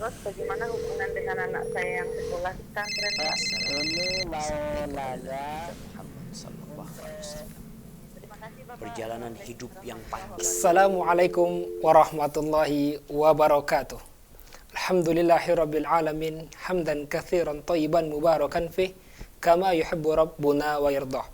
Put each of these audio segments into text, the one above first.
Terus bagaimana hubungan dengan anak saya yang sekolah di pesantren? Pak? Ini mau nanya. Muhammad sallallahu alaihi wasallam. Terima kasih Bapak. Perjalanan hidup yang panjang. Assalamualaikum warahmatullahi wabarakatuh. Alhamdulillahirabbil alamin, hamdan katsiran thayyiban mubarakan fih, kama yuhibbu rabbuna wa yardah.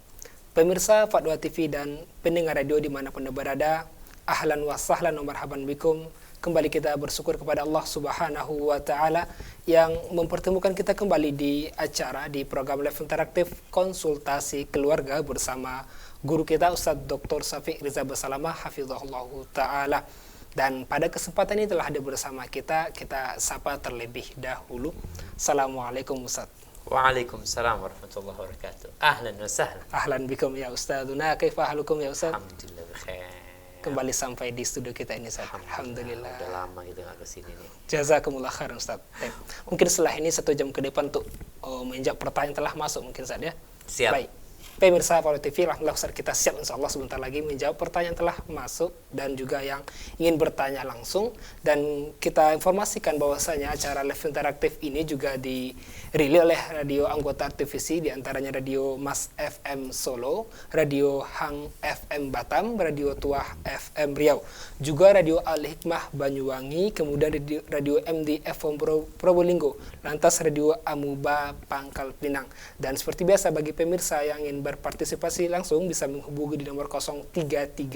Pemirsa Fatwa TV dan pendengar radio dimanapun Anda berada, ahlan wa sahlan wa marhaban bikum. Kembali kita bersyukur kepada Allah Subhanahu wa taala yang mempertemukan kita kembali di acara di program live interaktif konsultasi keluarga bersama guru kita Ustadz Dr. Syafiq Riza Basalamah hafizahullah taala. Dan pada kesempatan ini telah ada bersama kita sapa terlebih dahulu. Assalamualaikum Ustadz. Waalaikumsalam warahmatullahi wabarakatuh. Ahlan wa sahlan. Ahlan bikum ya Ustadzuna, kaifa halukum ya Ustadz? Alhamdulillah bikhair. Kembali sampai di studio kita ini Ustaz. Alhamdulillah. Udah lama kita nggak kesini nih. Jazakumullah khairan Ustaz. Mungkin setelah ini 1 jam ke depan untuk menjawab pertanyaan telah masuk mungkin Ustaz ya. Siap. Baik. Pemirsa Fatwa TV, alhamdulillah Ustaz, kita siap insyaallah sebentar lagi menjawab pertanyaan telah masuk dan juga yang ingin bertanya langsung. Dan kita informasikan bahwasanya acara live interaktif ini juga dirilis oleh radio anggota televisi, diantaranya Radio Mas FM Solo, Radio Hang FM Batam, Radio Tuah FM Riau, juga Radio Al Hikmah Banyuwangi, kemudian Radio MD FM Probolinggo, lantas Radio Amuba Pangkal Pinang. Dan seperti biasa bagi pemirsa yang ingin berpartisipasi langsung bisa menghubungi di nomor 0331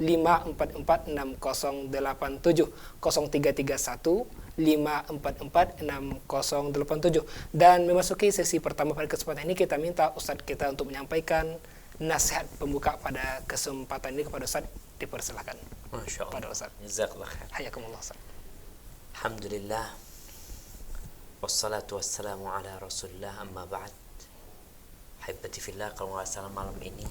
544 6087 0331 544 6087. Dan memasuki sesi pertama pada kesempatan ini kita minta Ustadz kita untuk menyampaikan nasihat pembuka pada kesempatan ini kepada Ustadz. Dipersilakan. Masya Allah. Pada Ustadz. Jazakallah khair. Hayakumullah Ustadz. Alhamdulillah. Wassalatu wassalamu ala rasulillah, amma ba'd. Haibati fillah, kalau nggak salah malam ini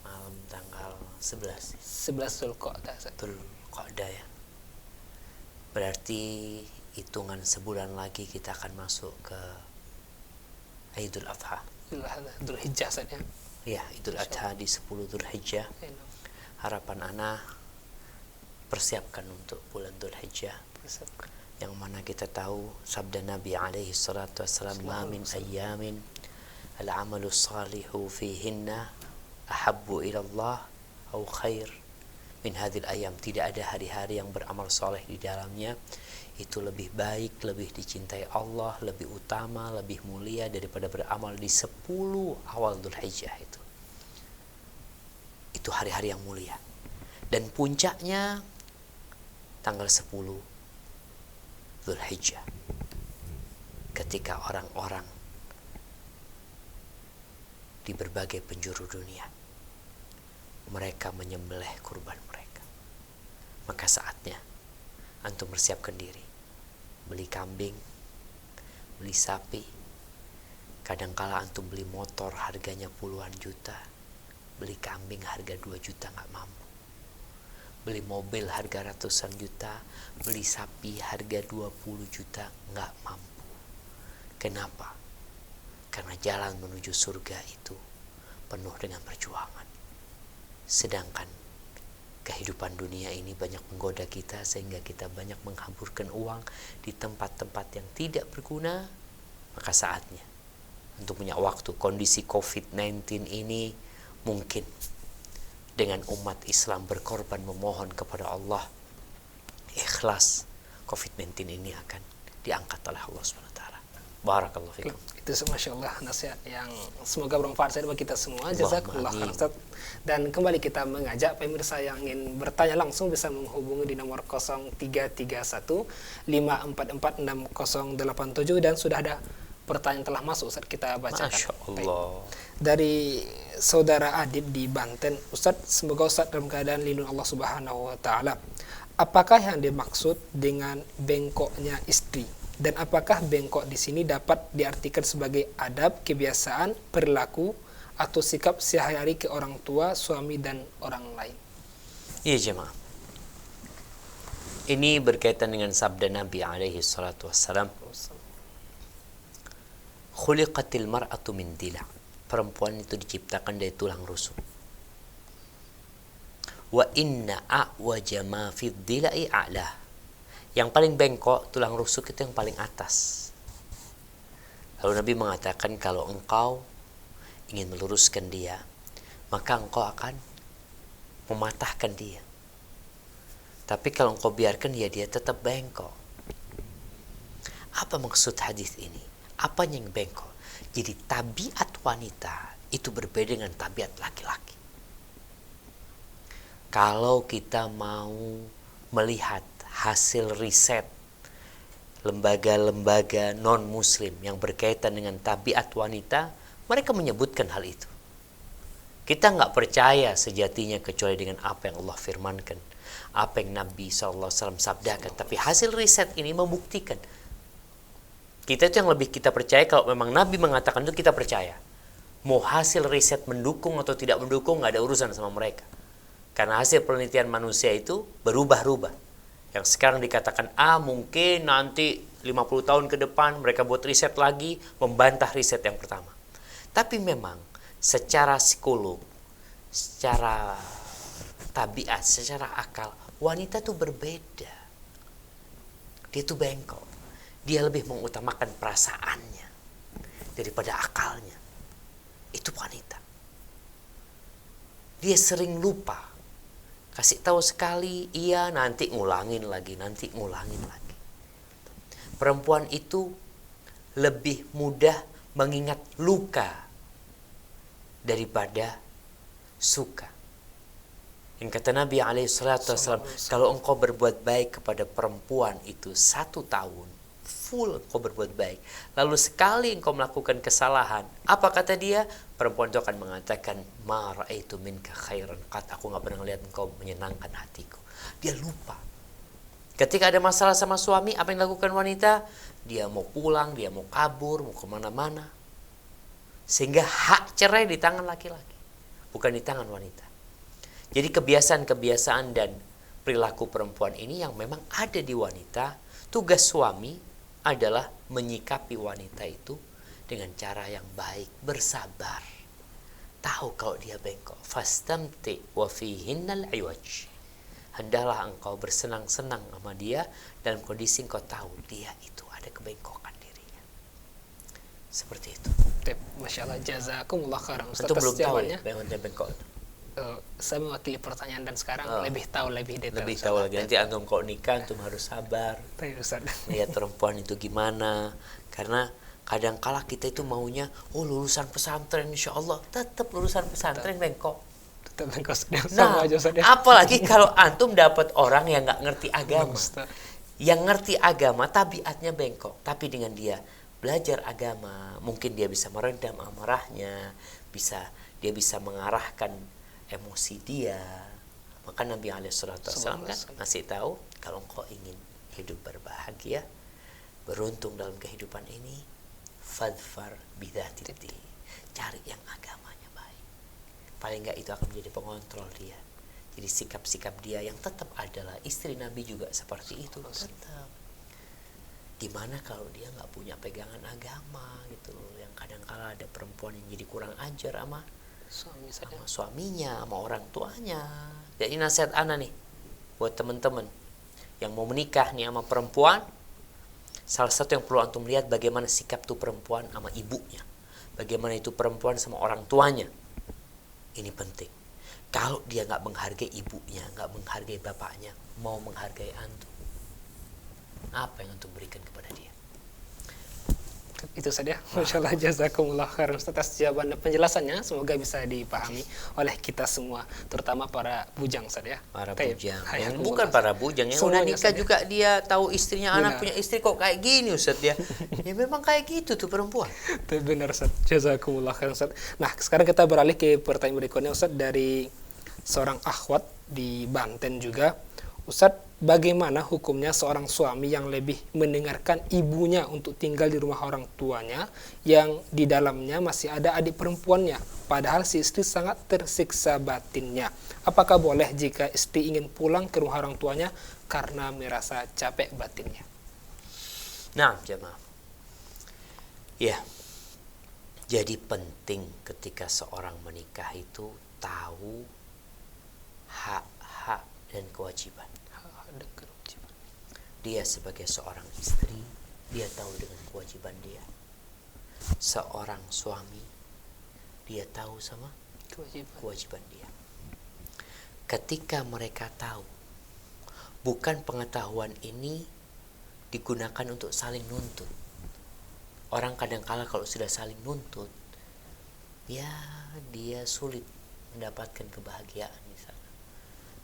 malam tanggal 11 Zulqa'dah. Zulqa'dah ya. Berarti hitungan sebulan lagi kita akan masuk ke Idul Adha. Dzul Hijjah saja. Ya, Idul Adha di 10 Dzul Hijjah. Harapan ana persiapkan untuk bulan Dzul Hijjah. Yang mana kita tahu sabda Nabi alaihi salatu wassalam, ma min ayyamin al-amalu salihu fihinna ahabbu ila Allah au khair min hadhil ayam. Tidak ada hari-hari yang beramal soleh di dalamnya itu lebih baik, lebih dicintai Allah, lebih utama, lebih mulia daripada beramal di 10 awal Dzul Hijjah itu. Itu hari-hari yang mulia. Dan puncaknya tanggal 10 Dzul Hijjah, ketika orang-orang di berbagai penjuru dunia mereka menyembelih kurban mereka. Maka saatnya antum bersiapkan diri, beli kambing, beli sapi. Kadangkala antum beli motor harganya puluhan juta, beli kambing harga 2 juta nggak mampu, beli mobil harga ratusan juta, beli sapi harga 20 juta nggak mampu. Kenapa? Karena jalan menuju surga itu penuh dengan perjuangan. Sedangkan kehidupan dunia ini banyak menggoda kita sehingga kita banyak menghamburkan uang di tempat-tempat yang tidak berguna. Maka saatnya untuk punya waktu. Kondisi COVID-19 ini mungkin dengan umat Islam berkorban memohon kepada Allah, ikhlas, COVID-19 ini akan diangkat oleh Allah SWT. Barakallahu fikum. Itu Masya Allah nasihat yang semoga bermanfaat bagi kita semua. Jazakumullah khairan Ustaz. Dan kembali kita mengajak pemirsa yang ingin bertanya langsung bisa menghubungi di nomor 0331 544 6087. Dan sudah ada pertanyaan telah masuk Ustaz, kita bacakan. Masya Allah. Dari saudara Adit di Banten. Ustaz, semoga Ustaz dalam keadaan lindung Allah Subhanahu wa taala. Apakah yang dimaksud dengan bengkoknya istri? Dan apakah bengkok di sini dapat diartikan sebagai adab, kebiasaan, perilaku, atau sikap sehari-hari ke orang tua, suami, dan orang lain? Iya jemaah. Ini berkaitan dengan sabda Nabi alaihi salatu wassalam. Khuliqatil mar'atu min dila'. Perempuan itu diciptakan dari tulang rusuk. Wa inna a'waja ma fid dila'i a'lah. Yang paling bengkok, tulang rusuk itu yang paling atas. Lalu Nabi mengatakan kalau engkau ingin meluruskan dia, maka engkau akan mematahkan dia. Tapi kalau engkau biarkan dia tetap bengkok. Apa maksud hadis ini? Apanya yang bengkok? Jadi tabiat wanita itu berbeda dengan tabiat laki-laki. Kalau kita mau melihat hasil riset lembaga-lembaga non-muslim yang berkaitan dengan tabiat wanita, mereka menyebutkan hal itu. Kita nggak percaya sejatinya kecuali dengan apa yang Allah firmankan, apa yang Nabi SAW sabdakan. Tapi hasil riset ini membuktikan. Kita itu yang lebih kita percaya kalau memang Nabi mengatakan itu kita percaya. Mau hasil riset mendukung atau tidak mendukung nggak ada urusan sama mereka. Karena hasil penelitian manusia itu berubah-ubah. Yang sekarang dikatakan A, mungkin nanti 50 tahun ke depan mereka buat riset lagi membantah riset yang pertama. Tapi memang secara psikolog, secara tabiat, secara akal, wanita tuh berbeda. Dia tuh bengkok. Dia lebih mengutamakan perasaannya daripada akalnya. Itu wanita. Dia sering lupa. Kasih tahu sekali, iya, nanti ngulangin lagi. Perempuan itu lebih mudah mengingat luka daripada suka. Yang kata Nabi SAW, kalau engkau berbuat baik kepada perempuan itu 1 tahun, full engkau berbuat baik. Lalu sekali engkau melakukan kesalahan, apa kata dia? Perempuan itu akan mengatakan, ma ra'aitu minka khairan qat, aku gak pernah lihat engkau menyenangkan hatiku. Dia lupa. Ketika ada masalah sama suami, apa yang dilakukan wanita? Dia mau pulang, dia mau kabur, mau kemana-mana. Sehingga hak cerai di tangan laki-laki, bukan di tangan wanita. Jadi kebiasaan-kebiasaan dan perilaku perempuan ini yang memang ada di wanita. Tugas suami adalah menyikapi wanita itu dengan cara yang baik, bersabar. Tahu kalau dia bengkok. Fastamti wa fihinnal iwaj. Hendaklah engkau bersenang-senang sama dia dalam kondisi engkau tahu dia itu ada kebengkokan dirinya. Seperti itu. Masya Allah, jazakumullah khairan Ustaz. Itu belum tahu ya, bengkok. Saya mewakili pertanyaan dan sekarang lebih tahu lebih detail. Lebih tahu lagi. Nanti antum kalau nikah antum harus sabar. Lihat perempuan itu gimana. Karena kadang kala kita itu maunya, lulusan pesantren insya Allah. Tetap lulusan pesantren bengkok. Tetap bengkok. Nah, apalagi kalau antum dapat orang yang nggak ngerti agama. Yang ngerti agama tabiatnya bengkok. Tapi dengan dia belajar agama, mungkin dia bisa meredam amarahnya, dia bisa mengarahkan emosi dia. Maka Nabi SAW kan ngasih tahu, kalau engkau ingin hidup berbahagia, beruntung dalam kehidupan ini, fadfar bidzatid, cari yang agamanya baik. Paling enggak itu akan menjadi pengontrol dia. Jadi sikap-sikap dia yang tetap adalah istri Nabi juga seperti itu tetap. Gimana kalau dia nggak punya pegangan agama gitu, yang kadang-kala ada perempuan yang jadi kurang ajar sama suaminya, sama orang tuanya. Jadi nasihat ana nih buat teman-teman yang mau menikah nih sama perempuan, salah satu yang perlu antum lihat bagaimana sikap tuh perempuan sama ibunya, bagaimana itu perempuan sama orang tuanya. Ini penting. Kalau dia nggak menghargai ibunya, nggak menghargai bapaknya, mau menghargai antum, apa yang antum berikan kepada dia? Itu saja. Masya Allah, jazakumullah khairan atas jawaban dan penjelasannya. Semoga bisa dipahami oleh kita semua, terutama para bujang saja. Para bujang. Bukan para bujang, yang udah nikah juga dia tahu istrinya, anak punya istri kok kayak gini Ustaz ya. Ya memang kayak gitu tuh perempuan. Benar Ustaz. Jazakumullah khairan Ustaz. Nah, sekarang kita beralih ke pertanyaan berikutnya Ustaz, dari seorang akhwat di Banten juga. Ustaz, bagaimana hukumnya seorang suami yang lebih mendengarkan ibunya untuk tinggal di rumah orang tuanya yang di dalamnya masih ada adik perempuannya, padahal si istri sangat tersiksa batinnya? Apakah boleh jika istri ingin pulang ke rumah orang tuanya karena merasa capek batinnya? Nah, jemaah. Ya. Jadi penting ketika seorang menikah itu tahu hak-hak dan kewajiban. dia sebagai seorang istri, dia tahu dengan kewajiban dia. Seorang suami, dia tahu sama kewajiban dia. Ketika mereka tahu, bukan pengetahuan ini digunakan untuk saling nuntut. Orang kadang-kala kalau sudah saling nuntut, ya dia sulit mendapatkan kebahagiaan di sana.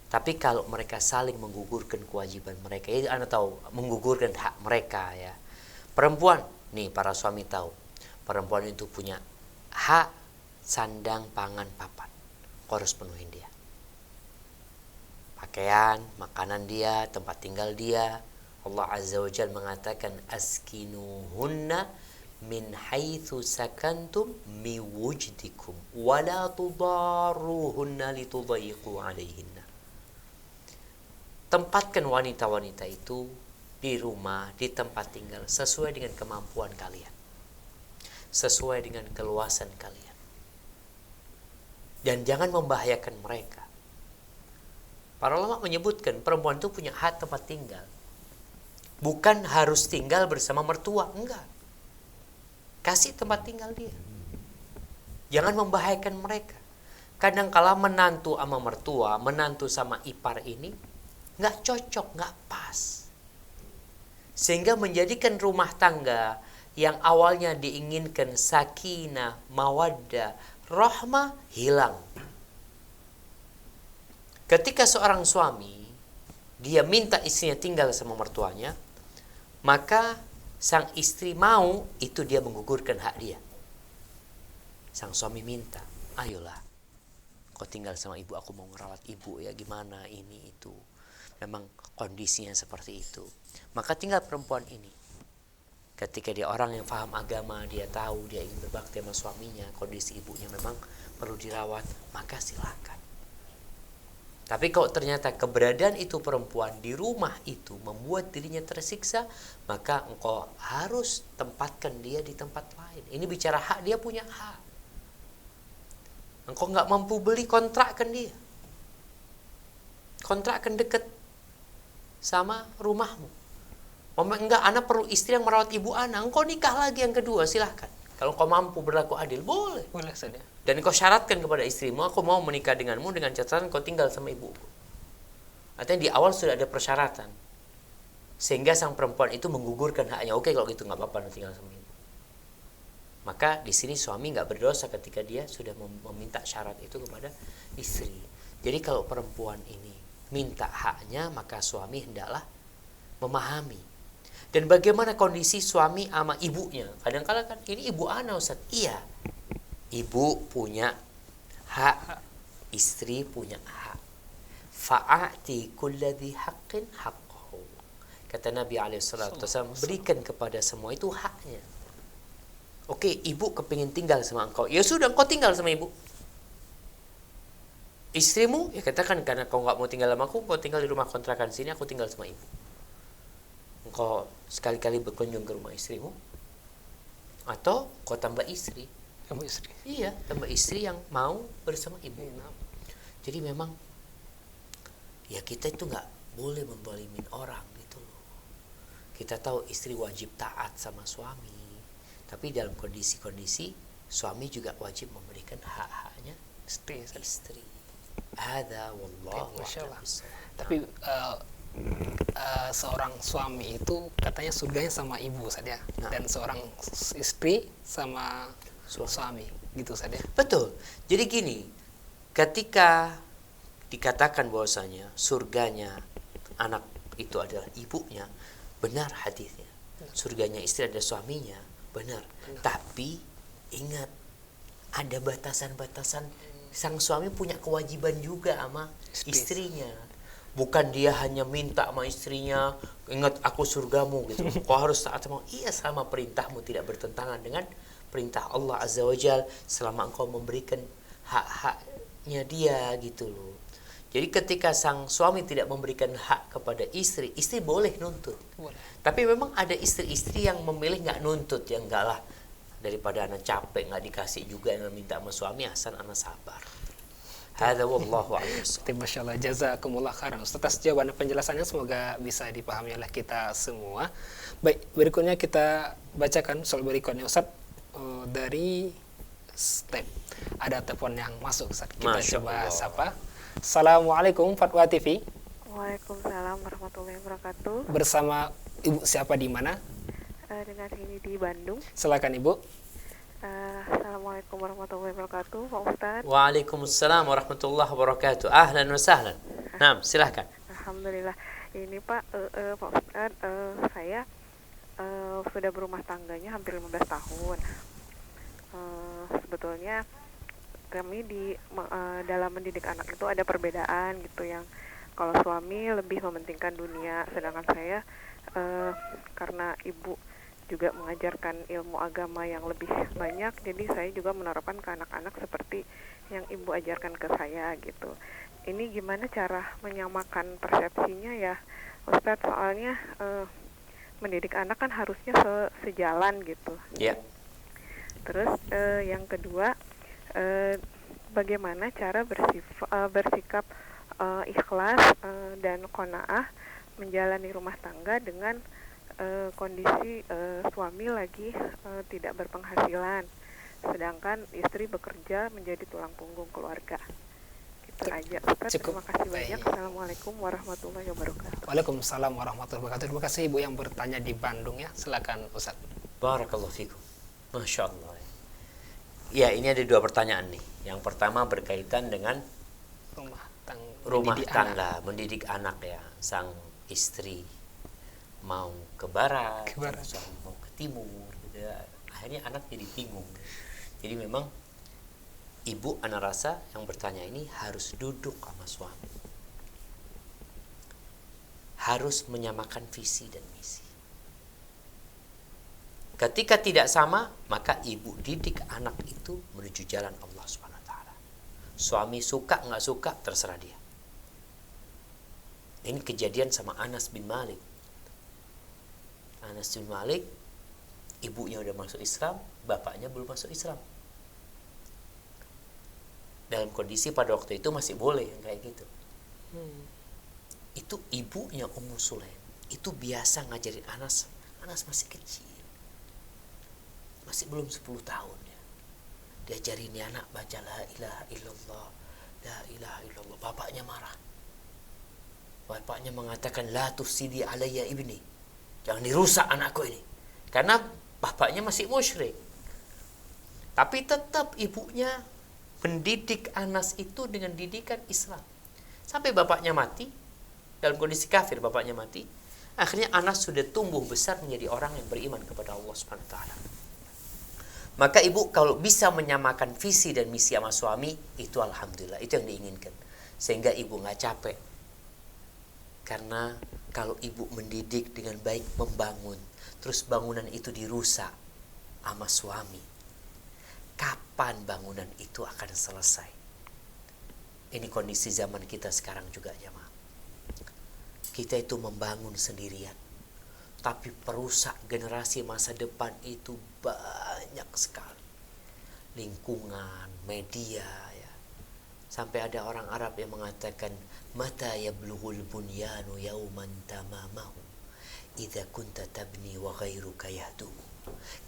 Tapi kalau mereka saling menggugurkan kewajiban mereka, ya Anda tahu, menggugurkan hak mereka ya. Perempuan, nih para suami tahu, perempuan itu punya hak sandang, pangan, papan. Kau harus penuhin dia. Pakaian, makanan dia, tempat tinggal dia. Allah Azza wa Jalla mengatakan askinuhunna min haitsu sakantum mi wujdikum wa la tudarruhunna litudayyiqu alaihinna. Tempatkan wanita-wanita itu di rumah, di tempat tinggal sesuai dengan kemampuan kalian. Sesuai dengan keluasan kalian. Dan jangan membahayakan mereka. Para ulama menyebutkan perempuan itu punya hak tempat tinggal. Bukan harus tinggal bersama mertua, enggak. Kasih tempat tinggal dia. Jangan membahayakan mereka. Kadang-kala menantu sama mertua, menantu sama ipar ini enggak cocok, enggak pas. Sehingga menjadikan rumah tangga yang awalnya diinginkan sakinah, mawaddah, rahmah hilang. Ketika seorang suami dia minta istrinya tinggal sama mertuanya, maka sang istri mau, itu dia menggugurkan hak dia. Sang suami minta, ayolah kau tinggal sama ibu, aku mau ngerawat ibu ya, gimana ini itu. Memang kondisinya seperti itu. Maka tinggal perempuan ini. Ketika dia orang yang paham agama, dia tahu dia ingin berbakti sama suaminya, kondisi ibunya memang perlu dirawat, maka silakan. Tapi kalau ternyata keberadaan itu perempuan di rumah itu membuat dirinya tersiksa, maka engkau harus tempatkan dia di tempat lain. Ini bicara hak, dia punya hak. Engkau nggak mampu beli, kontrakkan dia. Kontrakkan dekat sama rumahmu. Enggak, anak perlu istri yang merawat ibu anak. Engkau nikah lagi yang kedua, silahkan. Kalau engkau mampu berlaku adil, boleh. Boleh saja. Dan kau syaratkan kepada istrimu, aku mau menikah denganmu dengan catatan kau tinggal sama ibu. Artinya di awal sudah ada persyaratan. Sehingga sang perempuan itu menggugurkan haknya. Oke, kalau gitu nggak apa-apa tinggal sama ibu. Maka di sini suami nggak berdosa ketika dia sudah meminta syarat itu kepada istri. Jadi kalau perempuan ini minta haknya, maka suami hendaklah memahami. Dan bagaimana kondisi suami sama ibunya? Kadang-kadang kan ini ibu ana Ustaz. Iya. Ibu punya hak, istri punya hak. Fa'ati kulladhi haqqin haqqahu. Kata Nabi SAW, berikan kepada semua itu haknya. Oke, ibu kepingin tinggal sama engkau. Ya sudah, engkau tinggal sama ibu. Istrimu, ya katakan karena kau nggak mau tinggal sama aku, kau tinggal di rumah kontrakan sini, aku tinggal sama ibu. Engkau sekali-kali berkunjung ke rumah istrimu, atau kau tambah istri. Kamu istri. Iya, tambah istri yang mau bersama ibu. Jadi memang ya kita itu nggak boleh membalimin orang gitu loh. Kita tahu istri wajib taat sama suami, tapi dalam kondisi-kondisi suami juga wajib memberikan hak-haknya istri. Ada wallahu a'lam. Tapi seorang suami itu katanya surganya sama ibu saja, dan seorang istri sama suami gitu saja. Betul. Jadi gini, ketika dikatakan bahwasanya surganya anak itu adalah ibunya, benar hadisnya. Surganya istri adalah suaminya, benar. Tapi ingat, ada batasan-batasan. Sang suami punya kewajiban juga sama istrinya. Bukan dia hanya minta sama istrinya, ingat aku surgamu gitu. Kau harus taat sama, iya sama perintahmu tidak bertentangan dengan perintah Allah Azza wa Jal, selama engkau memberikan hak-haknya dia gitu loh. Jadi ketika sang suami tidak memberikan hak kepada istri, istri boleh nuntut. Boleh. Tapi memang ada istri-istri yang memilih nggak nuntut, ya enggak lah, daripada anak capek nggak dikasih juga yang minta sama suami, asal anak sabar. Hadza wallahu a'lam. Masya Allah, jazakumullah khairan Ustaz atas jawaban dan penjelasannya, semoga bisa dipahami oleh kita semua. Baik, berikutnya kita bacakan soal berikutnya Ustaz, dari step. Ada telepon yang masuk Ustaz. Kita Masya coba Allah. sapa. Assalamualaikum Fatwa TV. Waalaikumsalam warahmatullahi wabarakatuh. Bersama Ibu siapa di mana? Dengan ini di Bandung. Silakan Ibu. Assalamualaikum warahmatullahi wabarakatuh, Pak Ustadz. Waalaikumsalam warahmatullahi wabarakatuh. Ahlan wa sahlan. Naam, silahkan. Alhamdulillah. Ini Pak, Pak Ustadz, saya sudah berumah tangganya hampir 15 tahun. Sebetulnya kami dalam mendidik anak itu ada perbedaan gitu, yang kalau suami lebih mementingkan dunia, sedangkan saya karena ibu juga mengajarkan ilmu agama yang lebih banyak, jadi saya juga menerapkan ke anak-anak seperti yang ibu ajarkan ke saya gitu. Ini gimana cara menyamakan persepsinya ya Ustadz, soalnya mendidik anak kan harusnya sejalan gitu. Ya. Terus yang kedua, bagaimana cara bersikap ikhlas dan qanaah menjalani rumah tangga dengan kondisi suami lagi tidak berpenghasilan, sedangkan istri bekerja menjadi tulang punggung keluarga. Gitu aja Ustaz. Cukup. Terima kasih Baik. banyak. Assalamualaikum warahmatullahi wabarakatuh. Waalaikumsalam warahmatullahi wabarakatuh. Terima kasih Ibu yang bertanya di Bandung ya. Silakan Ustaz. Barakallahu fikum. Masya Allah. Ya, ini ada dua pertanyaan nih. Yang pertama berkaitan dengan rumah tangga, mendidik anak ya. Sang istri mau ke barat, suami mau ke timur, gitu ya. Akhirnya anak jadi bingung. Jadi memang ibu, anak rasa yang bertanya ini harus duduk sama suami, harus menyamakan visi dan misi. Ketika tidak sama, maka ibu didik anak itu menuju jalan Allah Subhanahu wa taala. Suami suka nggak suka terserah dia. Ini kejadian sama Anas bin Malik. Anas bin Malik, ibunya udah masuk Islam, bapaknya belum masuk Islam. Dalam kondisi pada waktu itu masih boleh kayak gitu. Itu ibunya Ummu Sulaim. Itu biasa ngajarin Anas. Anas masih kecil. Masih belum 10 tahun ya. Diajarin ya anak baca la ilaha illallah. La ilaha illallah. Bapaknya marah. Bapaknya mengatakan la tufsidi alayya ibni. Jangan dirusak anakku ini. Karena bapaknya masih musyrik. Tapi tetap ibunya mendidik Anas itu dengan didikan Islam. Sampai bapaknya mati, dalam kondisi kafir bapaknya mati, akhirnya Anas sudah tumbuh besar menjadi orang yang beriman kepada Allah Subhanahu wa taala. Maka ibu kalau bisa menyamakan visi dan misi sama suami, itu alhamdulillah, itu yang diinginkan. Sehingga ibu nggak capek. Karena kalau ibu mendidik dengan baik, membangun, terus bangunan itu dirusak sama suami, kapan bangunan itu akan selesai? Ini kondisi zaman kita sekarang juga jemaah. Kita itu membangun sendirian, tapi perusak generasi masa depan itu banyak sekali. Lingkungan, media ya. Sampai ada orang Arab yang mengatakan mata yablughul bunyanu yauman tamamahu idza kunta tabni wa ghairuka yahdu.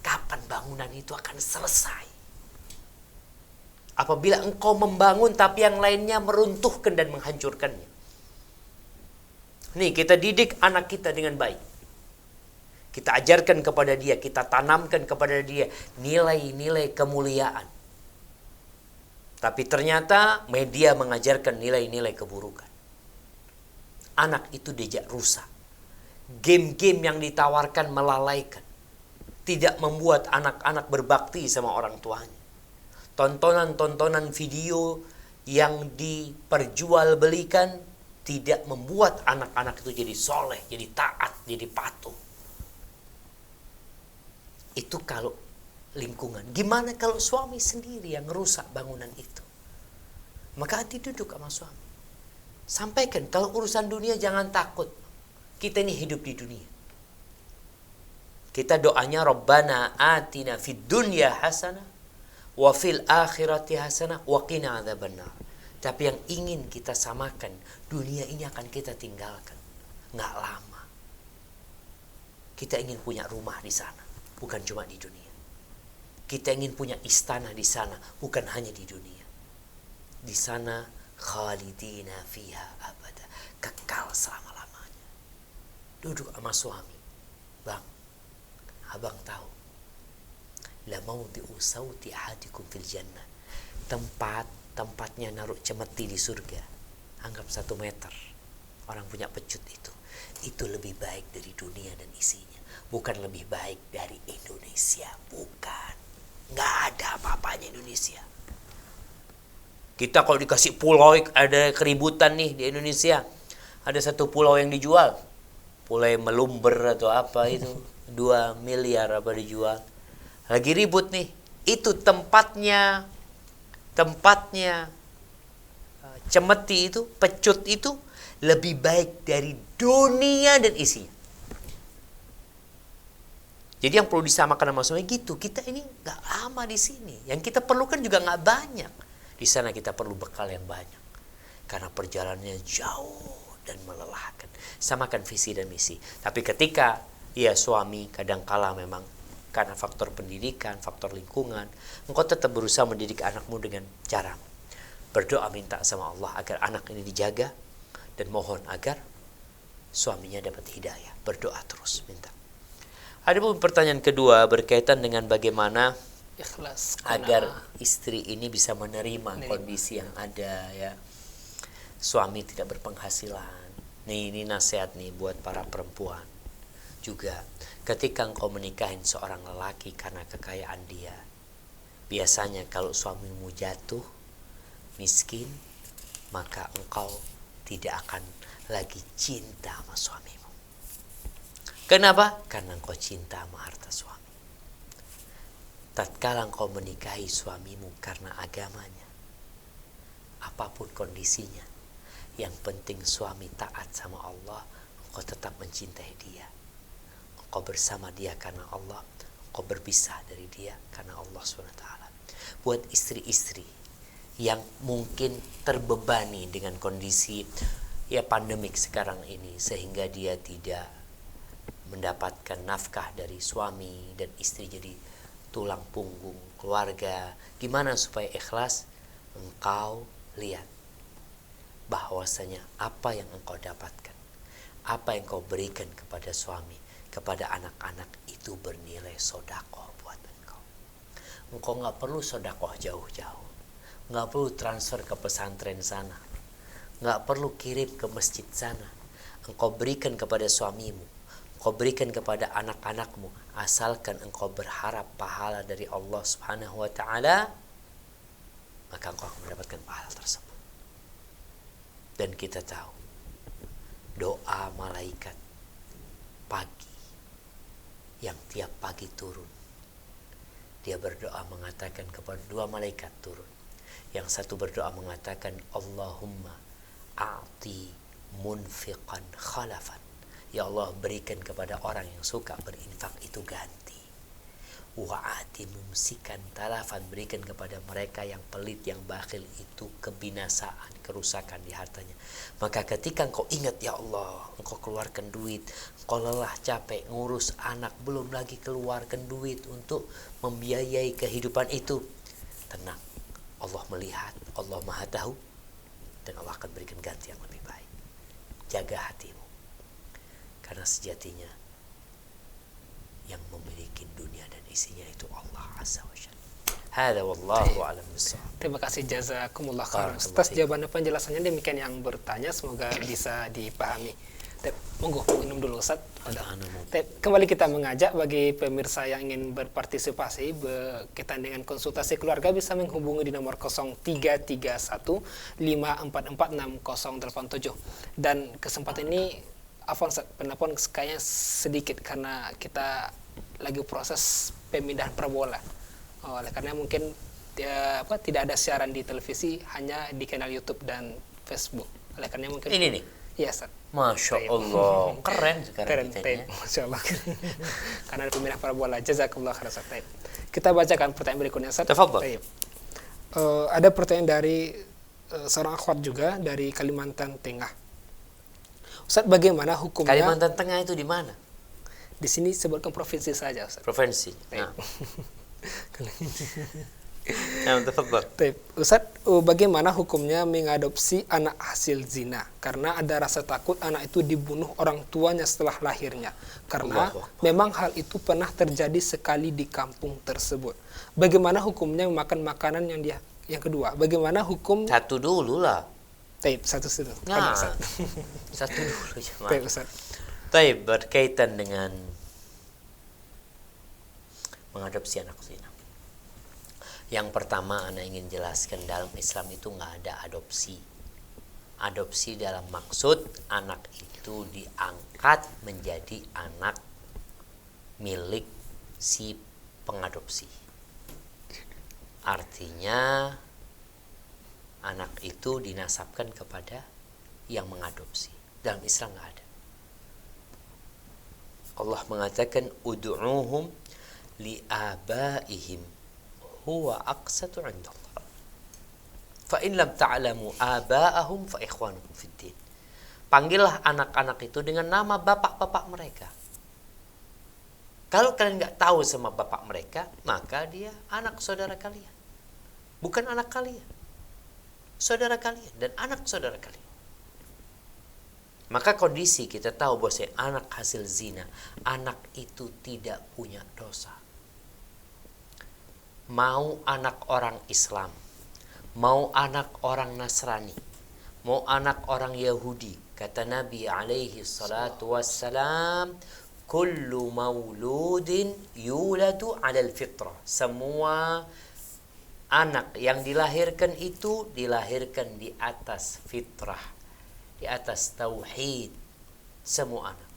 Kapan bangunan itu akan selesai? Apabila engkau membangun tapi yang lainnya meruntuhkan dan menghancurkannya. Nih, kita didik anak kita dengan baik. Kita ajarkan kepada dia, kita tanamkan kepada dia nilai-nilai kemuliaan. Tapi ternyata media mengajarkan nilai-nilai keburukan. Anak itu diajak rusak. Game-game yang ditawarkan melalaikan. Tidak membuat anak-anak berbakti sama orang tuanya. Tontonan-tontonan video yang diperjualbelikan tidak membuat anak-anak itu jadi soleh, jadi taat, jadi patuh. Itu kalau lingkungan. Gimana kalau suami sendiri yang merusak bangunan itu? Maka hati duduk sama suami. Sampaikan, kalau urusan dunia jangan takut. Kita ini hidup di dunia. Kita doanya Rabbana atina fid dunya hasanah wa fil akhirati hasanah wa qina adzabannar. Tapi yang ingin kita samakan, dunia ini akan kita tinggalkan. Nggak lama. Kita ingin punya rumah di sana, bukan cuma di dunia. Kita ingin punya istana di sana, bukan hanya di dunia. Di sana, khalidina fiha abada. Kekal selama-lamanya. Duduk sama suami. Bang, abang tahu. La mawdi'u sawti ahadikum fil jannah. Tempatnya naruh cemeti di surga, anggap 1 meter. Orang punya pecut itu lebih baik dari dunia dan isinya. Bukan lebih baik dari Indonesia, bukan. Nggak ada apa-apanya Indonesia. Kita kalau dikasih pulau, ada keributan nih di Indonesia, ada 1 pulau yang dijual, pulau Melumber atau apa itu, 2 miliar apa dijual, lagi ribut nih. Itu tempatnya cemeti itu, pecut itu lebih baik dari dunia dan isinya. Jadi yang perlu disamakan sama suami gitu. Kita ini nggak lama di sini. Yang kita perlukan juga nggak banyak. Di sana kita perlu bekal yang banyak. Karena perjalanannya jauh dan melelahkan. Samakan visi dan misi. Tapi ketika suami kadangkala memang karena faktor pendidikan, faktor lingkungan, engkau tetap berusaha mendidik anakmu dengan cara berdoa, minta sama Allah agar anak ini dijaga, dan mohon agar suaminya dapat hidayah. Berdoa terus, minta. Ada pun pertanyaan kedua berkaitan dengan bagaimana Ikhlas, agar istri ini bisa menerima kondisi yang ada, ya. Suami tidak berpenghasilan. Ini nasihat nih buat para perempuan. Juga ketika engkau menikahin seorang lelaki karena kekayaan dia, biasanya kalau suamimu jatuh miskin, maka engkau tidak akan lagi cinta sama suamimu. Kenapa? Karena engkau cinta sama harta suami. Tatkala engkau menikahi suamimu karena agamanya, apapun kondisinya, yang penting suami taat sama Allah, engkau tetap mencintai dia. Engkau bersama dia karena Allah, engkau berpisah dari dia karena Allah SWT. Buat istri-istri yang mungkin terbebani dengan kondisi pandemik sekarang ini, sehingga dia tidak mendapatkan nafkah dari suami dan istri jadi tulang punggung keluarga. Gimana supaya ikhlas? Engkau lihat bahwasanya apa yang engkau dapatkan, apa yang engkau berikan kepada suami, kepada anak-anak, itu bernilai sodakoh buat engkau. Engkau gak perlu sodakoh jauh-jauh, gak perlu transfer ke pesantren sana, gak perlu kirim ke masjid sana. Engkau berikan kepada suamimu, engkau berikan kepada anak-anakmu, asalkan engkau berharap pahala dari Allah Subhanahu wa ta'ala, maka engkau akan mendapatkan pahala tersebut. Dan kita tahu doa malaikat pagi yang tiap pagi turun, dia berdoa mengatakan kepada 2 malaikat turun. Yang satu berdoa mengatakan, Allahumma a'ti munfiqan khalafan. Ya Allah, berikan kepada orang yang suka berinfak itu ganti. Wa'ati mumsikan talafan, berikan kepada mereka yang pelit, yang bakhil itu kebinasaan, kerusakan di hartanya. Maka ketika engkau ingat, ya Allah, engkau keluarkan duit, engkau lelah capek ngurus anak, belum lagi keluarkan duit untuk membiayai kehidupan itu, tenang, Allah melihat, Allah maha tahu, dan Allah akan berikan ganti yang lebih baik. Jaga hatimu, karena sejatinya yang memiliki dunia dan isinya itu Allah Azza wa Jalla. Hada wallahu a'lam bissawab. Terima kasih, jazakumullah khairan. Atas jawaban dan penjelasannya demikian yang bertanya, semoga bisa dipahami. Monggo minum dulu Ustaz. Kembali kita mengajak bagi pemirsa yang ingin berpartisipasi berkaitan dengan konsultasi keluarga bisa menghubungi di nomor 0331 544 6087. Dan kesempatan ini penelpon kayaknya sedikit karena kita lagi proses pemindahan parabola. Oleh karena mungkin tidak ada siaran di televisi, hanya di kanal YouTube dan Facebook. Oleh karena mungkin ini nih. Iya, Ustaz. Masya Allah, keren sekarang kita. Masya Allah. Karena ada pemindahan parabola. Jazakallah khairan, Ustaz. Kita bacakan pertanyaan berikutnya, Ustaz. Tafadhol. Ada pertanyaan dari seorang akhwat juga dari Kalimantan Tengah. Ustaz, bagaimana hukumnya? Kalimantan Tengah itu di mana? Di sini sebutkan provinsi saja, Ustaz. Provinsi. Nah. Nah, tafadhal. Baik, Ustaz, bagaimana hukumnya mengadopsi anak hasil zina? Karena ada rasa takut anak itu dibunuh orang tuanya setelah lahirnya. Karena memang hal itu pernah terjadi sekali di kampung tersebut. Bagaimana hukumnya memakan makanan yang kedua? Bagaimana hukum? Satu dulu lah. Taib, satu. Nah, satu dulu jemaah. Taib, Ustaz. Taib, berkaitan dengan mengadopsi anak zina. Yang pertama, Ana ingin jelaskan, dalam Islam itu nggak ada adopsi. Adopsi dalam maksud anak itu diangkat menjadi anak milik si pengadopsi. Artinya anak itu dinasabkan kepada yang mengadopsi. Dalam Islam nggak ada. Allah mengatakan ud'uuhum li'abaihim huwa aqsatu 'inda Allah. Fa in lam ta'lamu aba'ahum fa ikhwanukum fid din. Panggillah anak-anak itu dengan nama bapak-bapak mereka. Kalau kalian nggak tahu sama bapak mereka, maka dia anak saudara kalian. Bukan anak kalian. Saudara kalian dan anak saudara kalian. Maka kondisi kita tahu bahwa anak hasil zina, anak itu tidak punya dosa. Mau anak orang Islam, mau anak orang Nasrani, mau anak orang Yahudi, kata Nabi alaihi salatu wassalam, kullu mauludin yuladu alal fitrah. Semua anak yang dilahirkan itu dilahirkan di atas fitrah, di atas tauhid. Semua anak.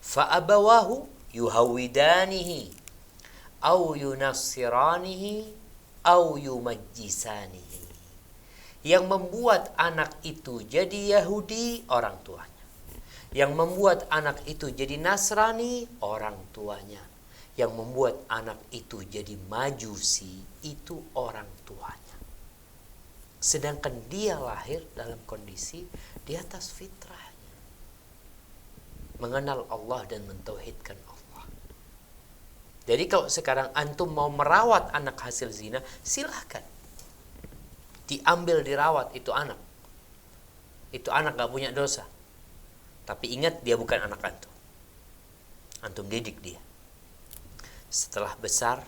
Fa abawahu yuhawidanihi au yunassiranihi au yumajjisanihi. Yang membuat anak itu jadi Yahudi, orang tuanya. Yang membuat anak itu jadi Nasrani, orang tuanya. Yang membuat anak itu jadi Majusi, itu orang tuanya. Sedangkan dia lahir dalam kondisi di atas fitrahnya, mengenal Allah dan mentauhidkan Allah. Jadi kalau sekarang antum mau merawat anak hasil zina, silahkan. Diambil, dirawat itu anak. Itu anak gak punya dosa. Tapi ingat, dia bukan anak antum. Antum didik dia. Setelah besar,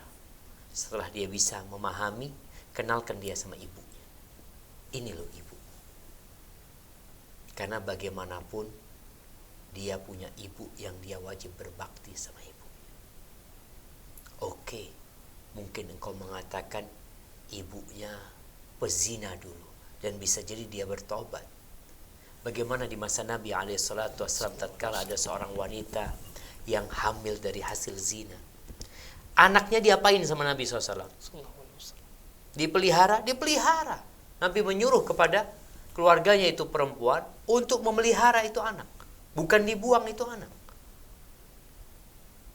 setelah dia bisa memahami, kenalkan dia sama ibunya. Ini loh ibu. Karena bagaimanapun, dia punya ibu yang dia wajib berbakti sama ibu. Oke, mungkin engkau mengatakan ibunya pezina dulu dan bisa jadi dia bertobat. Bagaimana di masa Nabi SAW tatkala ada seorang wanita yang hamil dari hasil zina. Anaknya diapain sama Nabi SAW? Dipelihara? Dipelihara. Nabi menyuruh kepada keluarganya itu perempuan untuk memelihara itu anak. Bukan dibuang itu anak.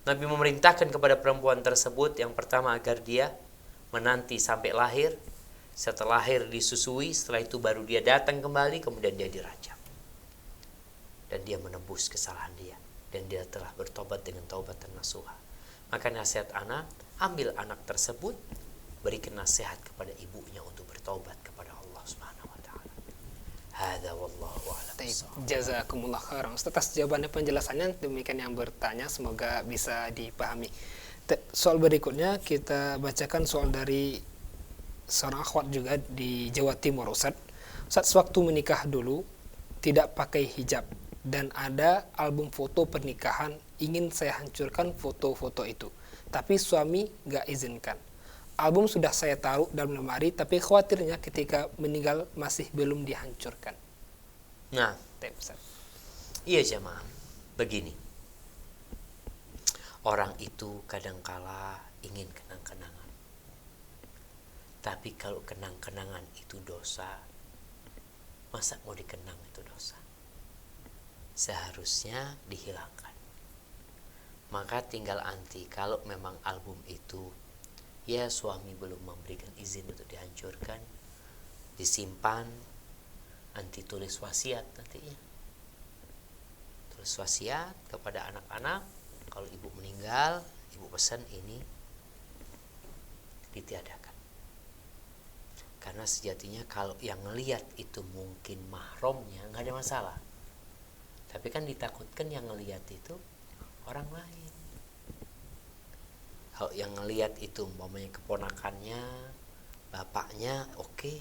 Nabi memerintahkan kepada perempuan tersebut yang pertama agar dia menanti sampai lahir. Setelah lahir disusui, setelah itu baru dia datang kembali, kemudian dia dirajam. Dan dia menebus kesalahan dia. Dan dia telah bertobat dengan taubatan nasuha. Maka nasihat anak, ambil anak tersebut, berikan nasihat kepada ibunya untuk bertobat kepada Allah Subhanahu wa taala. Hadza wallahu a'lam. Jazakumullah khairan. Atas jawabannya, penjelasannya, demikian yang bertanya, semoga bisa dipahami. Soal berikutnya kita bacakan soal dari seorang akhwat juga di Jawa Timur. Ustaz, sewaktu menikah dulu tidak pakai hijab dan ada album foto pernikahan, ingin saya hancurkan foto-foto itu, tapi suami gak izinkan. Album sudah saya taruh dalam lemari, tapi khawatirnya ketika meninggal masih belum dihancurkan. Nah, iya jemaah, begini. Orang itu kadangkala ingin kenang-kenangan. Tapi kalau kenang-kenangan itu dosa, masa mau dikenang itu dosa? Seharusnya dihilangkan. Maka tinggal anti, kalau memang album itu ya suami belum memberikan izin untuk dihancurkan, disimpan, anti tulis wasiat nantinya. Tulis wasiat kepada anak-anak, kalau ibu meninggal, ibu pesan ini ditiadakan. Karena sejatinya kalau yang ngelihat itu mungkin mahramnya nggak ada masalah. Tapi kan ditakutkan yang ngelihat itu orang lain. Kalau yang ngelihat itu umpamanya keponakannya, bapaknya, oke.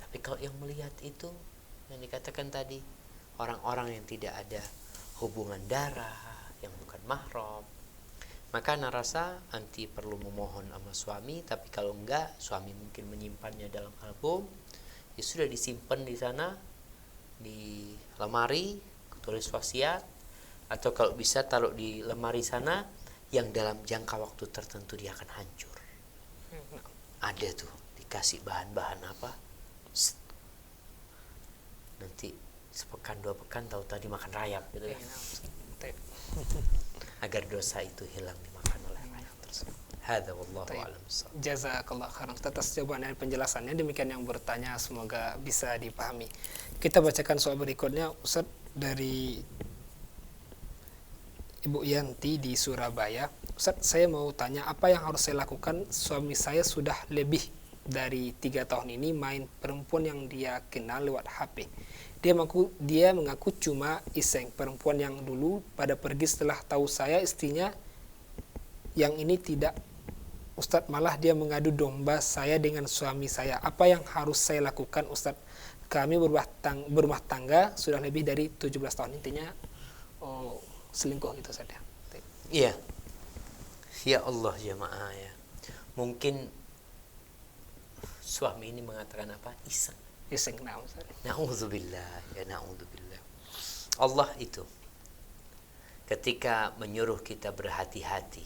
Tapi kalau yang melihat itu yang dikatakan tadi, orang-orang yang tidak ada hubungan darah, yang bukan mahram, maka Ana rasa anti perlu memohon sama suami. Tapi kalau enggak, suami mungkin menyimpannya dalam album, ya sudah disimpan di sana di lemari, tulis wasiat, atau kalau bisa taruh di lemari sana yang dalam jangka waktu tertentu dia akan hancur. Ada tuh dikasih bahan-bahan apa, nanti sepekan 2 pekan tahu tadi makan rayap gitu ya. Agar dosa itu hilang dimakan oleh rayap tersebut. Hadza wallahu a'lam. Jazakallah khairan atas jawaban dan penjelasannya. Demikian yang bertanya, semoga bisa dipahami. Kita bacakan soal berikutnya, Ustaz, dari Ibu Yanti di Surabaya. Ustaz, saya mau tanya, apa yang harus saya lakukan? Suami saya sudah lebih dari 3 tahun ini main perempuan yang dia kenal lewat HP. Dia mengaku cuma iseng. Perempuan yang dulu pada pergi setelah tahu saya istrinya yang ini tidak, Ustadz, malah dia mengadu domba saya dengan suami saya. Apa yang harus saya lakukan, Ustadz? Kami berumah tangga sudah lebih dari 17 tahun. Intinya selingkuh gitu saja. Iya. Ya Allah jemaah ya. Mungkin suami ini mengatakan apa? Iseng. Na'udzubillah, ya na'udzubillah. Allah itu ketika menyuruh kita berhati-hati,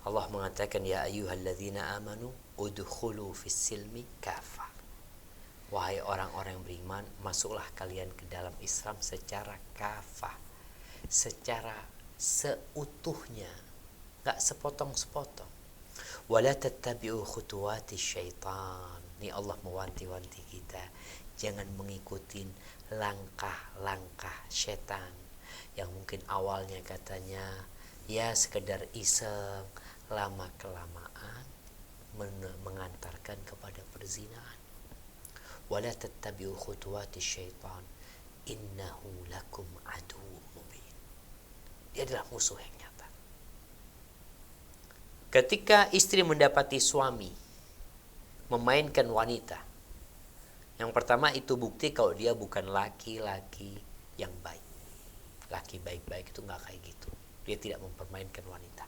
Allah mengatakan, ya ayyuhalladzina amanu udkhulu fis silmi kafah. Wahai orang-orang yang beriman, masuklah kalian ke dalam Islam secara kafah, secara seutuhnya, enggak sepotong-sepotong. Wala tattabi'u khutuwati syaitan. Ini Allah mewanti-wanti kita, jangan mengikuti langkah-langkah setan yang mungkin awalnya katanya ya sekedar iseng, lama kelamaan mengantarkan kepada perzinahan. Wala tattabi'u khutuwati syaitan innahu lakum aduwwun mubin. Dia adalah musuh yang nyata. Ketika istri mendapati suami memainkan wanita, yang pertama itu bukti kalau dia bukan laki-laki yang baik. Laki baik-baik itu nggak kayak gitu. Dia tidak mempermainkan wanita.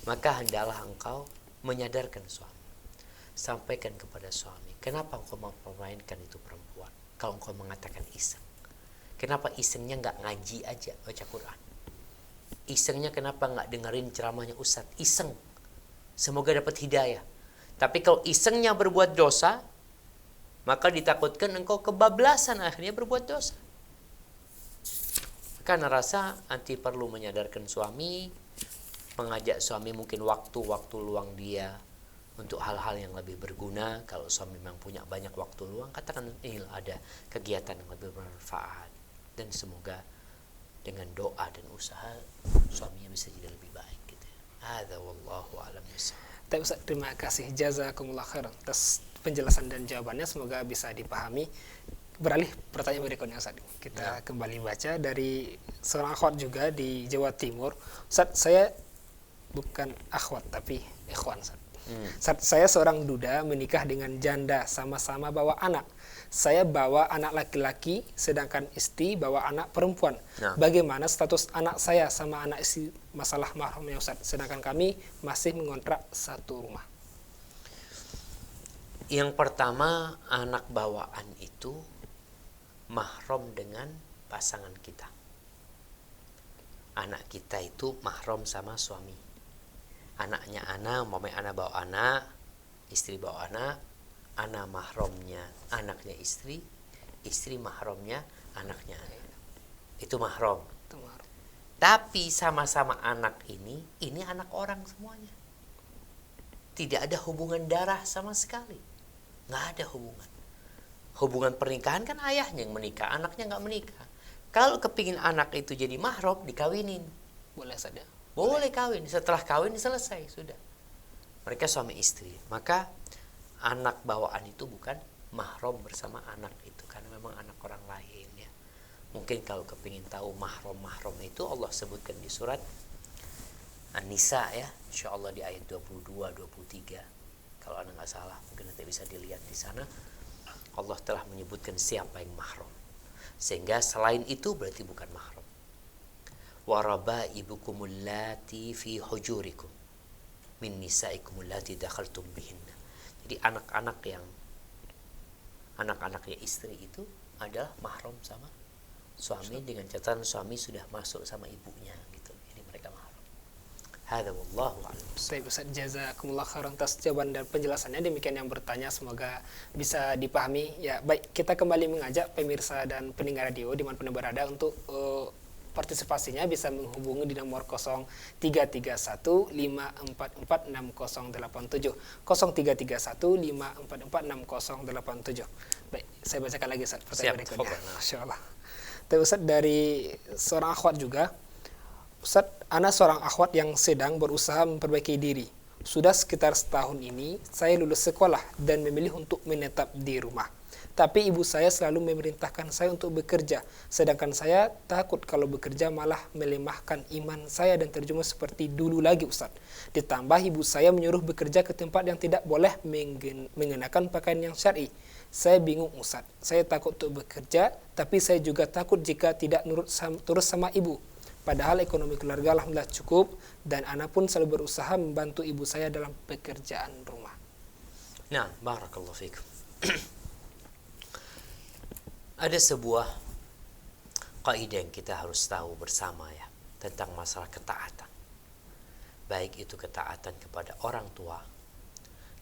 Maka hendaklah engkau menyadarkan suami. Sampaikan kepada suami, kenapa engkau mempermainkan itu perempuan? Kalau engkau mengatakan iseng, kenapa isengnya nggak ngaji aja baca Quran? Isengnya kenapa nggak dengerin ceramahnya Ustadz? Iseng, semoga dapat hidayah. Tapi kalau isengnya berbuat dosa, maka ditakutkan engkau kebablasan akhirnya berbuat dosa. Karena rasa anti perlu menyadarkan suami, mengajak suami mungkin waktu-waktu luang dia untuk hal-hal yang lebih berguna. Kalau suami memang punya banyak waktu luang, katakan ini ada kegiatan yang lebih bermanfaat. Dan semoga dengan doa dan usaha suaminya bisa jadi lebih baik gitu. Hadza wallahu a'lam bishawab. Ustaz, terima kasih, jazakumullah khairan atas penjelasan dan jawabannya, semoga bisa dipahami. Beralih pertanyaan berikutnya, Ustaz. Kita kembali baca dari seorang akhwat juga di Jawa Timur. Ustaz, saya bukan akhwat tapi ikhwan, Ustaz. Saya seorang duda menikah dengan janda, sama-sama bawa anak. Saya bawa anak laki-laki, sedangkan istri bawa anak perempuan. Bagaimana status anak saya sama anak istri masalah mahramnya, Ustaz? Sedangkan kami masih mengontrak satu rumah. Yang pertama, anak bawaan itu mahram dengan pasangan kita. Anak kita itu mahram sama suami. Anaknya anak, umpamanya anak bawa anak, istri bawa anak mahramnya anaknya istri, istri mahramnya anaknya anak. Itu mahram. Tapi sama-sama anak ini anak orang semuanya. Tidak ada hubungan darah sama sekali. Nggak ada hubungan. Hubungan pernikahan kan ayahnya yang menikah, anaknya nggak menikah. Kalau kepingin anak itu jadi mahram, dikawinin. Boleh saja. Boleh kawin, setelah kawin selesai, sudah. Mereka suami istri. Maka anak bawaan itu bukan mahram bersama anak itu, karena memang anak orang lain ya. Mungkin kalau kepingin tahu mahram itu Allah sebutkan di surat An-Nisa ya, insyaallah di ayat 22 23. Kalau Anda nggak salah, mungkin nanti bisa dilihat di sana. Allah telah menyebutkan siapa yang mahram. Sehingga selain itu berarti bukan mahram. Wa rabaibukumul lati fi hujurikum min nisaikumul lati dakhaltum bihinna. Jadi anak-anaknya istri itu adalah mahram sama suami, dengan catatan suami sudah masuk sama ibunya gitu. Jadi mereka mahram. Hadza wallahu a'lam. Baik Ustaz, jazakumullah khairan atas jawaban dan penjelasannya. Demikian yang bertanya, semoga bisa dipahami. Ya, baik, kita kembali mengajak pemirsa dan pendengar radio dimanapun berada untuk partisipasinya bisa menghubungi di nomor 0331544607 0331544607. Baik, saya bacakan lagi Ustaz pertanyaan berikutnya. Masyaallah. Tapi Ustaz, dari seorang akhwat juga, Ustaz, ana seorang akhwat yang sedang berusaha memperbaiki diri. Sudah sekitar setahun ini, saya lulus sekolah dan memilih untuk menetap di rumah. Tapi ibu saya selalu memerintahkan saya untuk bekerja, sedangkan saya takut kalau bekerja malah melemahkan iman saya dan terjerumus seperti dulu lagi Ustaz. Ditambah ibu saya menyuruh bekerja ke tempat yang tidak boleh mengenakan pakaian yang syar'i. Saya bingung Ustaz, saya takut untuk bekerja, tapi saya juga takut jika tidak turut sama ibu. Padahal ekonomi keluarga alhamdulillah cukup, dan anak pun selalu berusaha membantu ibu saya dalam pekerjaan rumah. Nah, barakallahu fikum. Ada sebuah kaidah yang kita harus tahu bersama ya, tentang masalah ketaatan. Baik itu ketaatan kepada orang tua,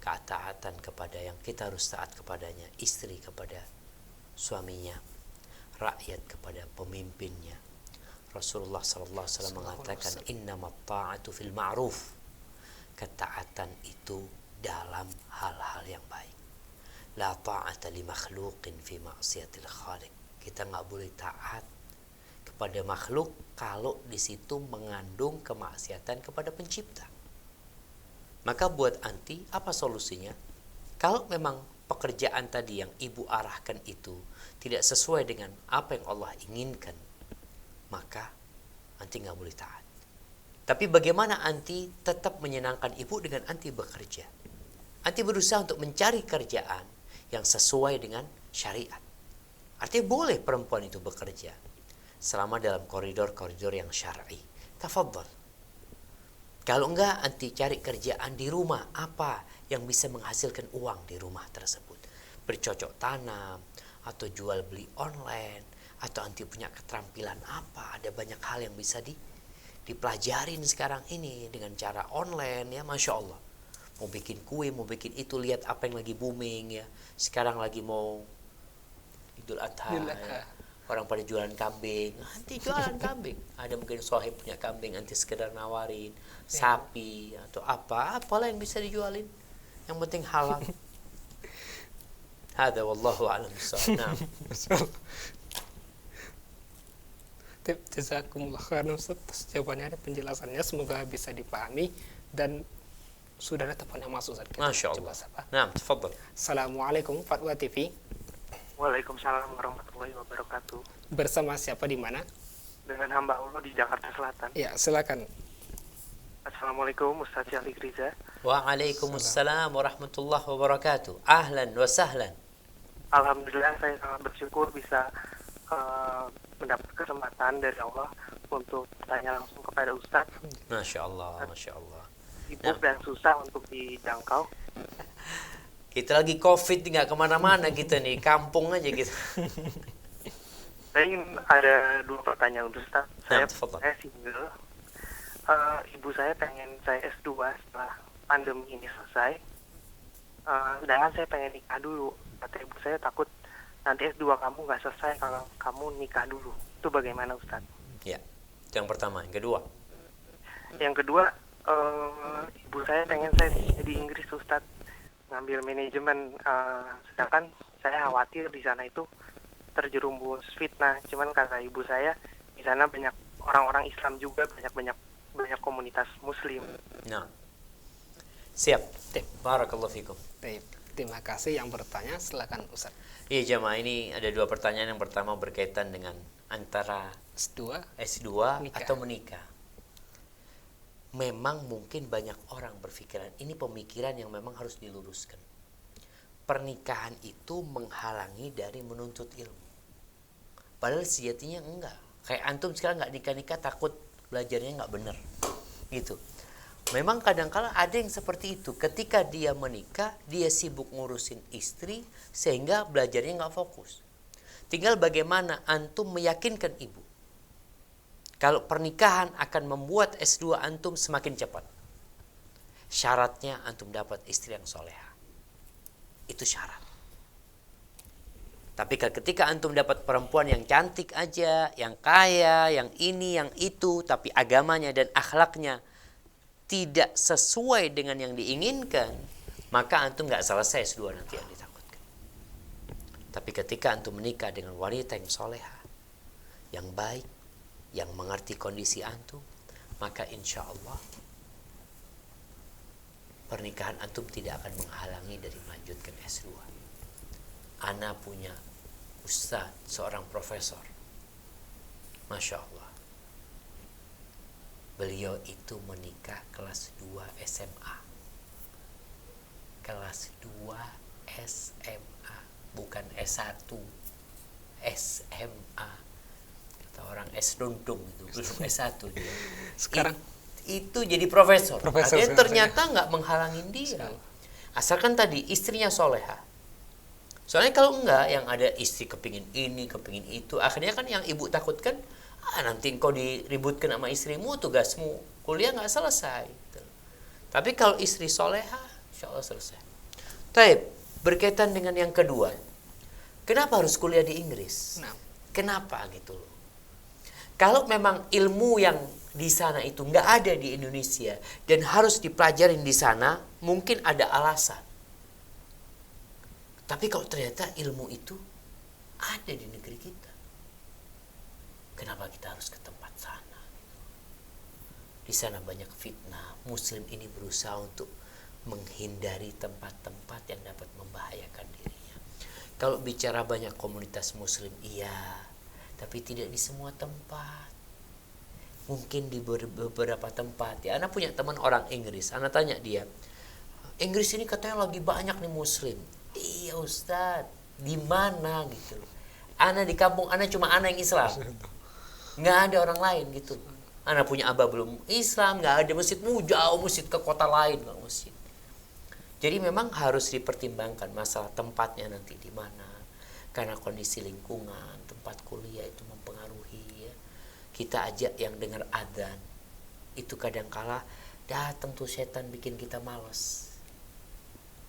ketaatan kepada yang kita harus taat kepadanya, istri kepada suaminya, rakyat kepada pemimpinnya. Rasulullah SAW mengatakan innamat ta'atu fil ma'ruf. Ketaatan itu dalam hal-hal yang baik. La ta'ata li makhluqin fi ma'siyatil khaliq. Kita nggak boleh taat kepada makhluk kalau di situ mengandung kemaksiatan kepada pencipta. Maka buat anti, apa solusinya? Kalau memang pekerjaan tadi yang ibu arahkan itu tidak sesuai dengan apa yang Allah inginkan, maka anti nggak boleh taat. Tapi bagaimana anti tetap menyenangkan ibu dengan anti bekerja? Anti berusaha untuk mencari kerjaan yang sesuai dengan syariat. Artinya boleh perempuan itu bekerja selama dalam koridor-koridor yang syar'i. Tafadhal. Kalau enggak, anti cari kerjaan di rumah, apa yang bisa menghasilkan uang di rumah tersebut. Bercocok tanam, atau jual beli online, atau anti punya keterampilan apa. Ada banyak hal yang bisa dipelajarin sekarang ini dengan cara online ya, Masya Allah. Mau bikin kue, mau bikin itu, lihat apa yang lagi booming ya. Sekarang lagi mau Idul Adha ya. Orang pada jualan kambing, nanti jualan kambing. Ada mungkin sohib punya kambing, nanti sekedar nawarin sapi atau apalah yang bisa dijualin. Yang penting halal. Hada wallahu a'lam bissawab. Nah. Jazakumullah khairan Ustaz atas jawabannya dan penjelasannya, semoga bisa dipahami dan sudah ada telepon yang masuk Ustaz. Masya Allah. Nah, tafadhal. Assalamualaikum Fatwa TV. Waalaikumsalam warahmatullahi wabarakatuh. Bersama siapa di mana? Dengan hamba Allah di Jakarta Selatan. Ya, silakan. Assalamualaikum Ustaz Syahlik Riza. Waalaikumsalam warahmatullahi wabarakatuh. Ahlan wa sahlan. Alhamdulillah saya sangat bersyukur bisa mendapat kesempatan dari Allah untuk bertanya langsung kepada Ustaz. Masya Allah, Masya Allah. Sibuk dan susah untuk dijangkau. Kita lagi COVID, nggak kemana-mana kita nih, kampung aja gitu. Saya ingin ada 2 pertanyaan untuk Ustaz. Saya single. Ibu saya pengen saya S2 setelah pandemi ini selesai. Sedangkan saya pengen nikah dulu. Kata ibu saya takut nanti S2 kamu nggak selesai kalau kamu nikah dulu. Itu bagaimana Ustaz? Ya, itu yang pertama. Yang kedua? Yang kedua, ibu saya pengen saya di Inggris Ustaz. ngambil manajemen, sedangkan saya khawatir di sana itu terjerumus fitnah. Cuman kata ibu saya di sana banyak orang-orang Islam juga, banyak komunitas Muslim. Nah, siap. Barakallahu fikum. Terima kasih yang bertanya, silakan Ustaz. Iya jamaah, ini ada dua pertanyaan. Yang pertama berkaitan dengan antara S2 atau menikah. Memang mungkin banyak orang berpikiran, ini pemikiran yang memang harus diluruskan. Pernikahan itu menghalangi dari menuntut ilmu. Padahal sejatinya enggak. Kayak antum sekarang nggak nikah-nikah takut belajarnya nggak benar, gitu. Memang kadang-kala ada yang seperti itu. Ketika dia menikah, dia sibuk ngurusin istri sehingga belajarnya nggak fokus. Tinggal bagaimana antum meyakinkan ibu kalau pernikahan akan membuat S2 antum semakin cepat. Syaratnya antum dapat istri yang soleha. Itu syarat. Tapi ketika antum dapat perempuan yang cantik aja, yang kaya, yang ini, yang itu, tapi agamanya dan akhlaknya tidak sesuai dengan yang diinginkan, maka antum gak selesai S2 nanti yang ditakutkan. Tapi ketika antum menikah dengan wanita yang soleha, yang baik, yang mengerti kondisi antum, maka insya Allah pernikahan antum tidak akan menghalangi dari melanjutkan S2. Ana punya ustaz, seorang profesor, Masya Allah. Beliau itu menikah kelas 2 SMA. Kelas 2 SMA, bukan S1. SMA. Kata orang S dundung itu, belum S1 dia. Sekarang itu jadi profesor. Artinya ternyata nggak menghalangin dia. Asalkan tadi istrinya soleha. Soalnya kalau enggak, yang ada istri kepingin ini, kepingin itu, akhirnya kan yang ibu takutkan, nanti engkau diributkan sama istrimu, tugasmu kuliah nggak selesai. Tapi kalau istri soleha, insya Allah selesai. Taib, berkaitan dengan yang kedua, kenapa harus kuliah di Inggris? Kenapa gitu loh? Kalau memang ilmu yang di sana itu nggak ada di Indonesia dan harus dipelajarin di sana, mungkin ada alasan. Tapi kalau ternyata ilmu itu ada di negeri kita, kenapa kita harus ke tempat sana? Di sana banyak fitnah. Muslim ini berusaha untuk menghindari tempat-tempat yang dapat membahayakan dirinya. Kalau bicara banyak komunitas Muslim, iya, tapi tidak di semua tempat. Mungkin di beberapa tempat. Ya, Ana punya teman orang Inggris. Ana tanya dia, Inggris ini katanya lagi banyak nih Muslim. Iya Ustadz, di mana gitu? Ana di kampung Ana cuma Ana yang Islam, nggak ada orang lain gitu. Ana punya abah belum Islam, nggak ada masjidmu jauh, masjid ke kota lain nggak masjid. Jadi memang harus dipertimbangkan masalah tempatnya nanti di mana, karena kondisi lingkungan tempat kuliah itu mempengaruhi. Ya. Kita ajak yang dengar adzan, itu kadangkala datang tuh setan bikin kita malas.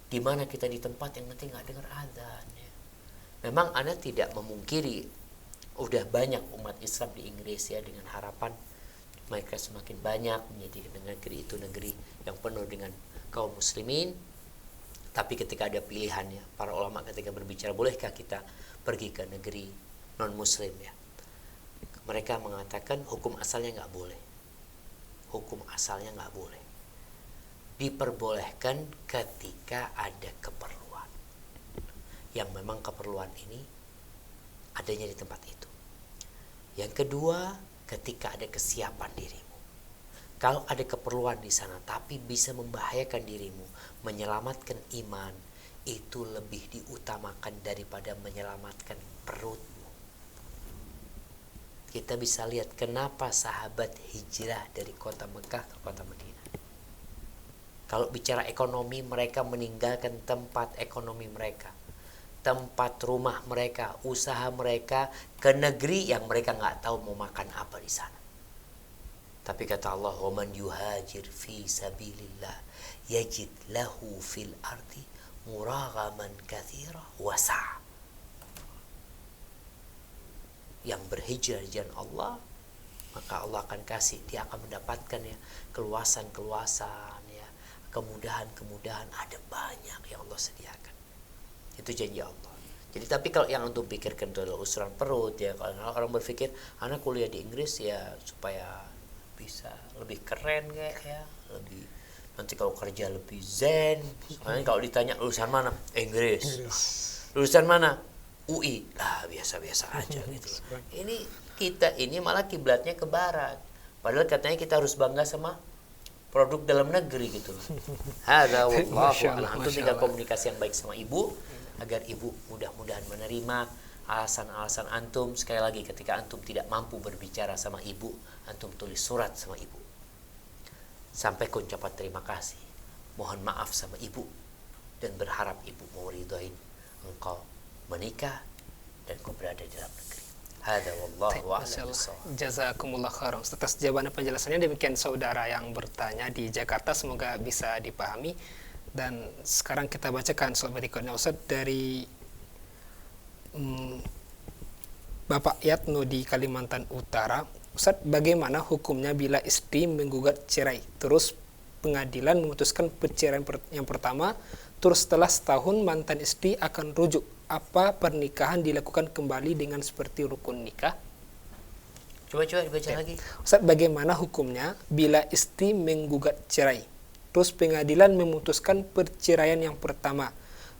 Di mana kita di tempat yang nanti nggak dengar adzan. Ya. Memang Anda tidak memungkiri udah banyak umat Islam di Inggris ya, dengan harapan mereka semakin banyak menjadi negeri itu negeri yang penuh dengan kaum muslimin. Tapi ketika ada pilihannya, para ulama ketika berbicara bolehkah kita pergi ke negeri non muslim ya, mereka mengatakan hukum asalnya nggak boleh. Hukum asalnya nggak boleh. Diperbolehkan ketika ada keperluan. Yang memang keperluan ini adanya di tempat itu. Yang kedua, ketika ada kesiapan dirimu. Kalau ada keperluan di sana tapi bisa membahayakan dirimu, menyelamatkan iman, itu lebih diutamakan daripada menyelamatkan perutmu. Kita bisa lihat kenapa sahabat hijrah dari kota Mekah ke kota Madinah. Kalau bicara ekonomi, mereka meninggalkan tempat ekonomi mereka, tempat rumah mereka, usaha mereka, ke negeri yang mereka nggak tahu mau makan apa di sana. Tapi kata Allah, "Waman yuhajir fi sabilillah yajid lahu fil ardi muragaman katsira wasa." Yang berhijrah di jalan Allah, maka Allah akan kasih, dia akan mendapatkan ya keluasan-keluasan ya, kemudahan ada banyak yang Allah sediakan. Itu janji Allah. Jadi tapi kalau yang antum pikirkan adalah usuran perut ya, kalau orang berpikir anak kuliah di Inggris ya supaya bisa lebih keren kayak ya, lebih nanti kalau kerja lebih zen. Soalnya kalau ditanya lulusan mana? Inggris. Lulusan mana? UI. Lah biasa-biasa aja gitu. Ini kita ini malah kiblatnya ke barat. Padahal katanya kita harus bangga sama produk dalam negeri gitu. Hada wallahu a'lam. Antum tinggal komunikasi yang baik sama ibu agar ibu mudah-mudahan menerima alasan-alasan antum. Sekali lagi ketika antum tidak mampu berbicara sama ibu, antum tulis surat sama ibu. Sampaikan ucapan terima kasih, mohon maaf sama ibu, dan berharap ibu mau ridhoin engkau menikah dan kau berada di dalam negeri. Hada wallahu a'lam. Jazakumullah khairan atas jawaban penjelasannya. Demikian saudara yang bertanya di Jakarta, semoga bisa dipahami. Dan sekarang kita bacakan soal berikutnya Ustaz dari Bapak Yatno di Kalimantan Utara. Ustaz, bagaimana hukumnya bila istri menggugat cerai, terus pengadilan memutuskan perceraian yang pertama, terus setelah setahun mantan istri akan rujuk? Apa pernikahan dilakukan kembali dengan seperti rukun nikah? Coba dibaca lagi. Ustaz, bagaimana hukumnya bila istri menggugat cerai, terus pengadilan memutuskan perceraian yang pertama,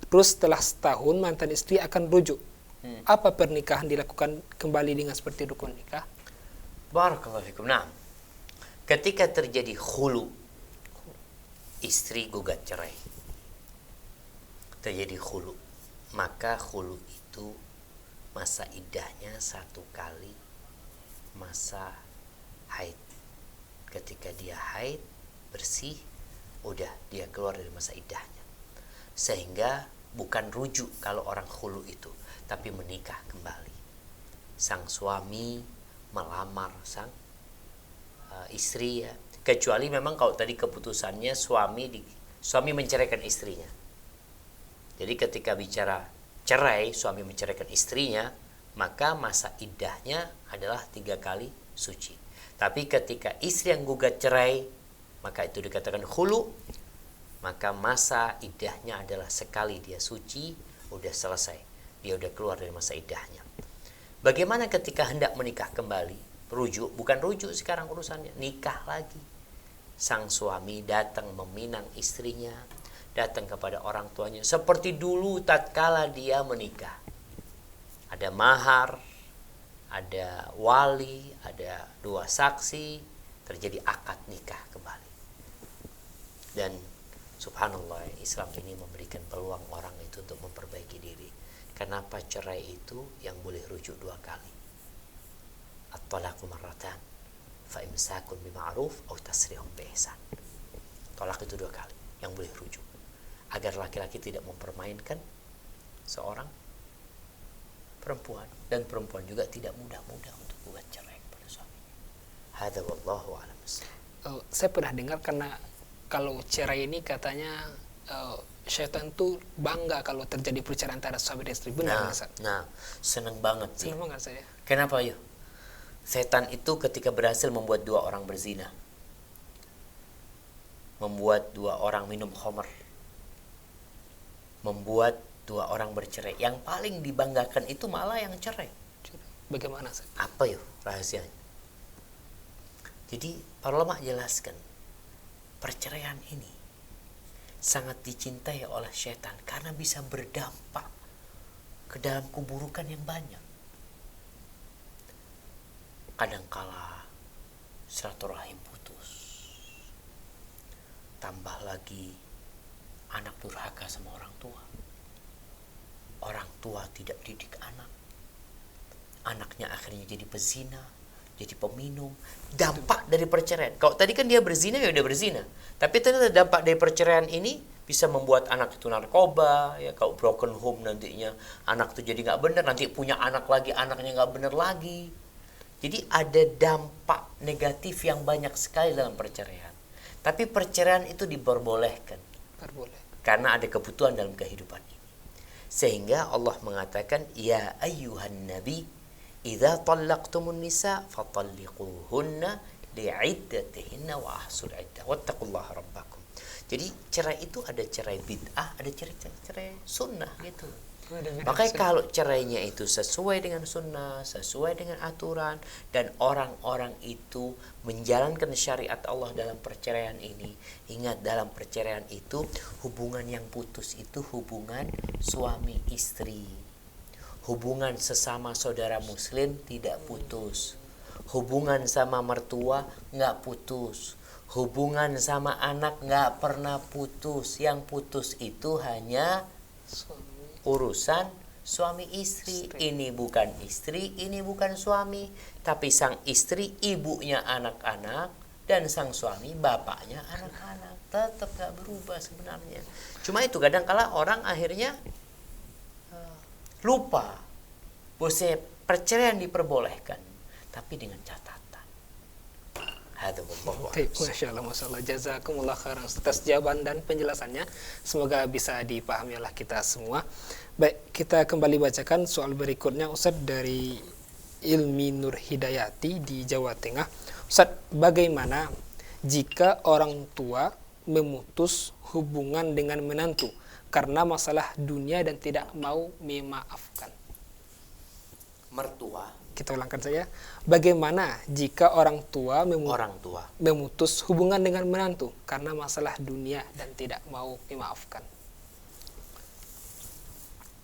terus setelah setahun mantan istri akan rujuk? Apa pernikahan dilakukan kembali dengan seperti rukun nikah? Barakallahu fikum. Nah, ketika terjadi khulu, istri gugat cerai, terjadi khulu, maka khulu itu masa iddahnya 1 kali masa haid. Ketika dia haid bersih, udah dia keluar dari masa iddahnya. Sehingga bukan rujuk kalau orang khulu itu, tapi menikah kembali. Sang suami melamar sang istri ya, kecuali memang kalau tadi keputusannya suami menceraikan istrinya. Jadi ketika bicara cerai, suami menceraikan istrinya, maka masa iddahnya adalah 3 kali suci. Tapi ketika istri yang gugat cerai, maka itu dikatakan khulu, maka masa iddahnya adalah sekali dia suci, udah selesai, dia udah keluar dari masa iddahnya. Bagaimana ketika hendak menikah kembali? Rujuk, bukan rujuk sekarang urusannya, nikah lagi. Sang suami datang meminang istrinya, datang kepada orang tuanya seperti dulu tatkala dia menikah. Ada mahar, ada wali, ada 2 saksi, terjadi akad nikah kembali. Dan subhanallah, Islam ini memberikan peluang orang itu untuk memperbaiki diri. Kenapa cerai itu yang boleh rujuk 2 kali? At-talaqu marratan fa imsakun bima'ruf aw tasrihun biihsan. Talak itu 2 kali yang boleh rujuk, agar laki-laki tidak mempermainkan seorang perempuan, dan perempuan juga tidak mudah-mudah untuk buat cerai kepada suaminya. Hadza wallahu a'lam. Saya pernah dengar karena kalau cerai ini katanya syaitan tuh bangga kalau terjadi perceraian antara suami dan istri. Benar nggak? Nah, seneng banget sih. Seneng banget saya. Kenapa ya? Setan itu ketika berhasil membuat 2 orang berzina, membuat 2 orang minum khamr, membuat 2 orang bercerai, yang paling dibanggakan itu malah yang cerai. Bagaimana sih? Apa ya rahasianya? Jadi para ulama jelaskan, perceraian ini sangat dicintai oleh syaitan karena bisa berdampak ke dalam keburukan yang banyak. Kadangkala silaturahim putus, tambah lagi anak durhaka sama orang tua tidak didik anak, anaknya akhirnya jadi pezina, jadi peminum. Dampak dari perceraian, kalau tadi kan dia berzina ya udah berzina, tapi ternyata dampak dari perceraian ini bisa membuat anak itu narkoba ya. Kalau broken home nantinya anak itu jadi nggak benar, nanti punya anak lagi anaknya nggak benar lagi. Jadi ada dampak negatif yang banyak sekali dalam perceraian. Tapi perceraian itu diperbolehkan karena ada kebutuhan dalam kehidupan ini. Sehingga Allah mengatakan, ya ayyuhan nabi idza talaqtumun nisa fatalliquhunna li'iddatihinna wa ahsul iddah wattaqullaha rabbakum. Jadi cerai itu ada cerai bid'ah, ada cerai sunnah gitu. Beda-beda Makanya sih. kalau cerainya itu sesuai dengan sunnah, sesuai dengan aturan, dan orang-orang itu menjalankan syariat Allah dalam perceraian ini. Ingat, dalam perceraian itu hubungan yang putus itu hubungan suami istri. Hubungan sesama saudara muslim tidak putus. Hubungan sama mertua nggak putus. Hubungan sama anak nggak pernah putus. Yang putus itu hanya urusan suami istri. Ini bukan istri, ini bukan suami, tapi sang istri ibunya anak-anak dan sang suami bapaknya anak-anak. Tetap gak berubah sebenarnya. Cuma itu kadang-kala orang akhirnya lupa bahwa perceraian diperbolehkan, tapi dengan catatan. Masya Allah, Masya Allah. Jazakumullah khairan atas jawaban dan penjelasannya. Semoga bisa dipahami oleh kita semua. Baik, kita kembali bacakan soal berikutnya Ustadz dari Ilmi Nur Hidayati di Jawa Tengah. Ustadz, bagaimana jika orang tua memutus hubungan dengan menantu karena masalah dunia dan tidak mau memaafkan? Mertua, kita ulangkan saja. Bagaimana jika orang tua memutus hubungan dengan menantu karena masalah dunia dan tidak mau memaafkan?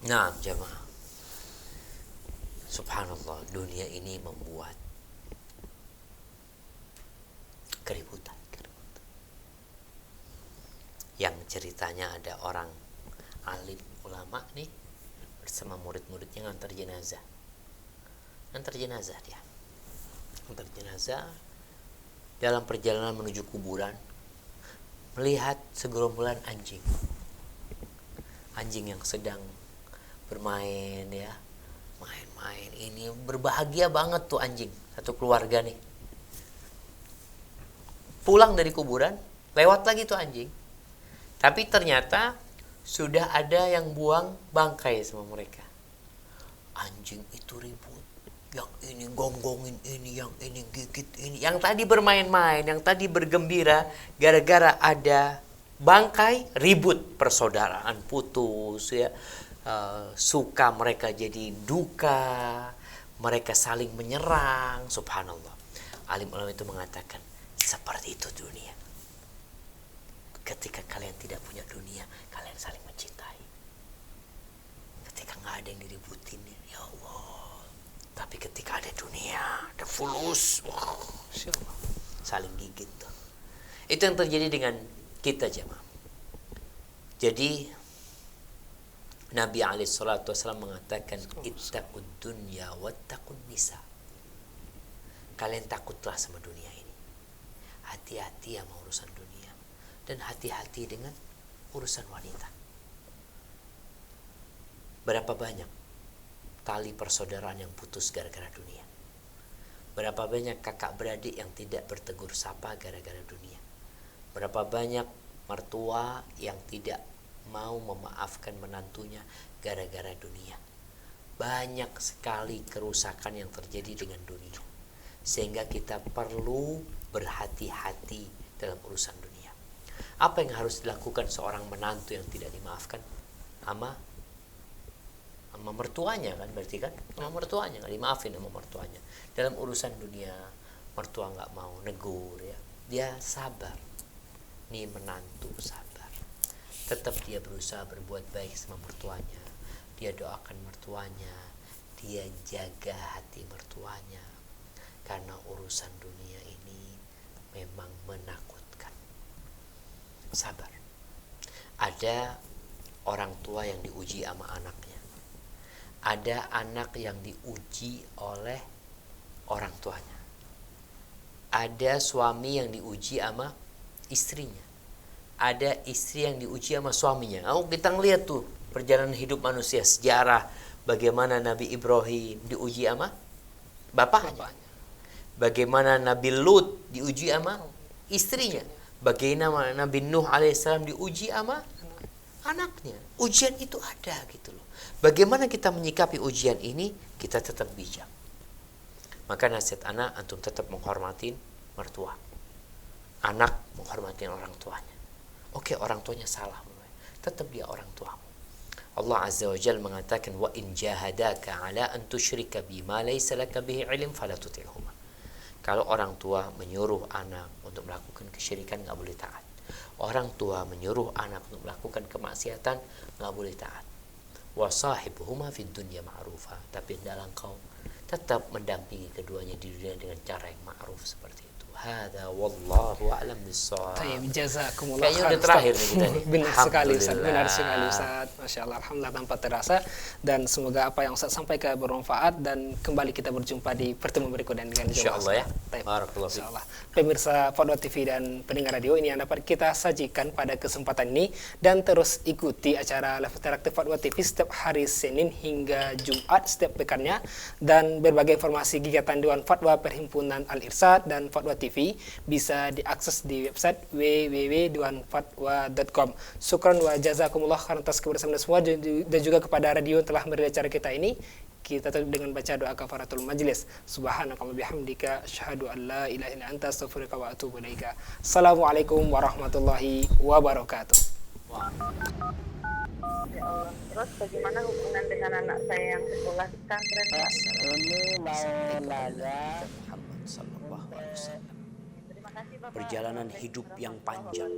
Nah, jamaah, subhanallah, dunia ini membuat keributan. Yang ceritanya ada orang alim ulama nih bersama murid-muridnya ngantar jenazah dia. Ngantar jenazah dalam perjalanan menuju kuburan melihat segerombolan anjing yang sedang bermain ya, main-main. Ini berbahagia banget tuh anjing, satu keluarga nih. Pulang dari kuburan, lewat lagi tuh anjing. Tapi ternyata sudah ada yang buang bangkai sama mereka. Anjing itu ribut. Yang ini gonggongin ini, yang ini gigit ini. Yang tadi bermain-main, yang tadi bergembira, gara-gara ada bangkai, ribut, persaudaraan putus ya. Suka mereka jadi duka, mereka saling menyerang. Subhanallah. Alim ulama itu mengatakan, seperti itu dunia. Ketika kalian tidak punya dunia, kalian saling mencintai. Ketika nggak ada yang diributin, ya Allah. Tapi ketika ada dunia, ada fulus, wow, saling gigit tuh. Itu yang terjadi dengan kita jemaah. Jadi Nabi SAW mengatakan, ittaqud dunya wattaqun nisa. Kalian takutlah sama dunia ini. Hati-hati sama urusan dunia. Dan hati-hati dengan urusan wanita. Berapa banyak tali persaudaraan yang putus gara-gara dunia? Berapa banyak kakak beradik yang tidak bertegur sapa gara-gara dunia? Berapa banyak mertua yang tidak mau memaafkan menantunya gara-gara dunia? Banyak sekali kerusakan yang terjadi dengan dunia. Sehingga kita perlu berhati-hati dalam urusan dunia. Apa yang harus dilakukan seorang menantu yang tidak dimaafkan? Sama mertuanya kan, berarti kan sama mertuanya nggak dimaafin sama mertuanya. Dalam urusan dunia mertua nggak mau negur ya, dia sabar. Nih menantu sabar, tetap dia berusaha berbuat baik sama mertuanya, dia doakan mertuanya, dia jaga hati mertuanya, karena urusan dunia ini memang menakutkan. Sabar. Ada orang tua yang diuji sama anaknya. Ada anak yang diuji oleh orang tuanya. Ada suami yang diuji sama istrinya. Ada istri yang diuji sama suaminya. Kita ngeliat tuh perjalanan hidup manusia, sejarah bagaimana Nabi Ibrahim diuji sama bapaknya. Bagaimana Nabi Lut diuji sama istrinya. Bagaimana Nabi Nuh alaihissalam diuji sama anaknya. Ujian itu ada gitu loh. Bagaimana kita menyikapi ujian ini? Kita tetap bijak. Maka nasihat anak, antum tetap menghormatin mertua. Anak menghormatin orang tuanya. Oke, orang tuanya salah, tetap dia orang tuamu. Allah Azza wa Jalla mengatakan, wa in jahadaka ala an tusyrika bima laysa laka bihi ilm fala tuti'huma. Kalau orang tua menyuruh anak untuk melakukan kesyirikan, nggak boleh taat. Orang tua menyuruh anak untuk melakukan kemaksiatan, nggak boleh taat. Wa sahibuhuma fid dunya ma'rufa. Tapi dalam kau tetap mendampingi keduanya di dunia dengan cara yang ma'ruf seperti itu. Hada wallahu a'lam bissawab. Tayyib, jazakumullah Kayaknya khair, udah terakhir Ustaz. nih kita nih. Benar sekali Ustaz, Alhamdulillah. benar sekali Ustaz. Masya Allah, alhamdulillah tanpa terasa. Dan semoga apa yang Ustaz sampaikan bermanfaat, dan kembali kita berjumpa di pertemuan berikutnya dengan Insyaallah ya. Tayyib. Barakallahu fiik. Insyaallah. Pemirsa Fadwa TV dan pendengar radio, ini yang dapat kita sajikan pada kesempatan ini, dan terus ikuti acara live interaktif Fadwa TV setiap hari Senin hingga Jumat setiap pekannya, dan berbagai informasi kegiatan Dewan Fatwa Perhimpunan Al-Irsyad dan Fadwa TV bisa diakses di website www.dewanfatwa.com. Syukran wa jazakumullah karena atas kebersamaan semua, dan juga kepada radio yang telah memberi acara kita ini. Kita tutup dengan baca doa kafaratul majlis. Subhanakallahumma bihamdika asyhadu an la ilaha illa anta astaghfiruka wa atubu ilaika. Assalamualaikum warahmatullahi wabarakatuh. Ya Allah. Terus bagaimana hubungan dengan anak saya yang sekolah di pesantren? Ini Maulana Muhammad sallallahu alaihi wasallam. Terima kasih Bapak. Perjalanan hidup yang panjang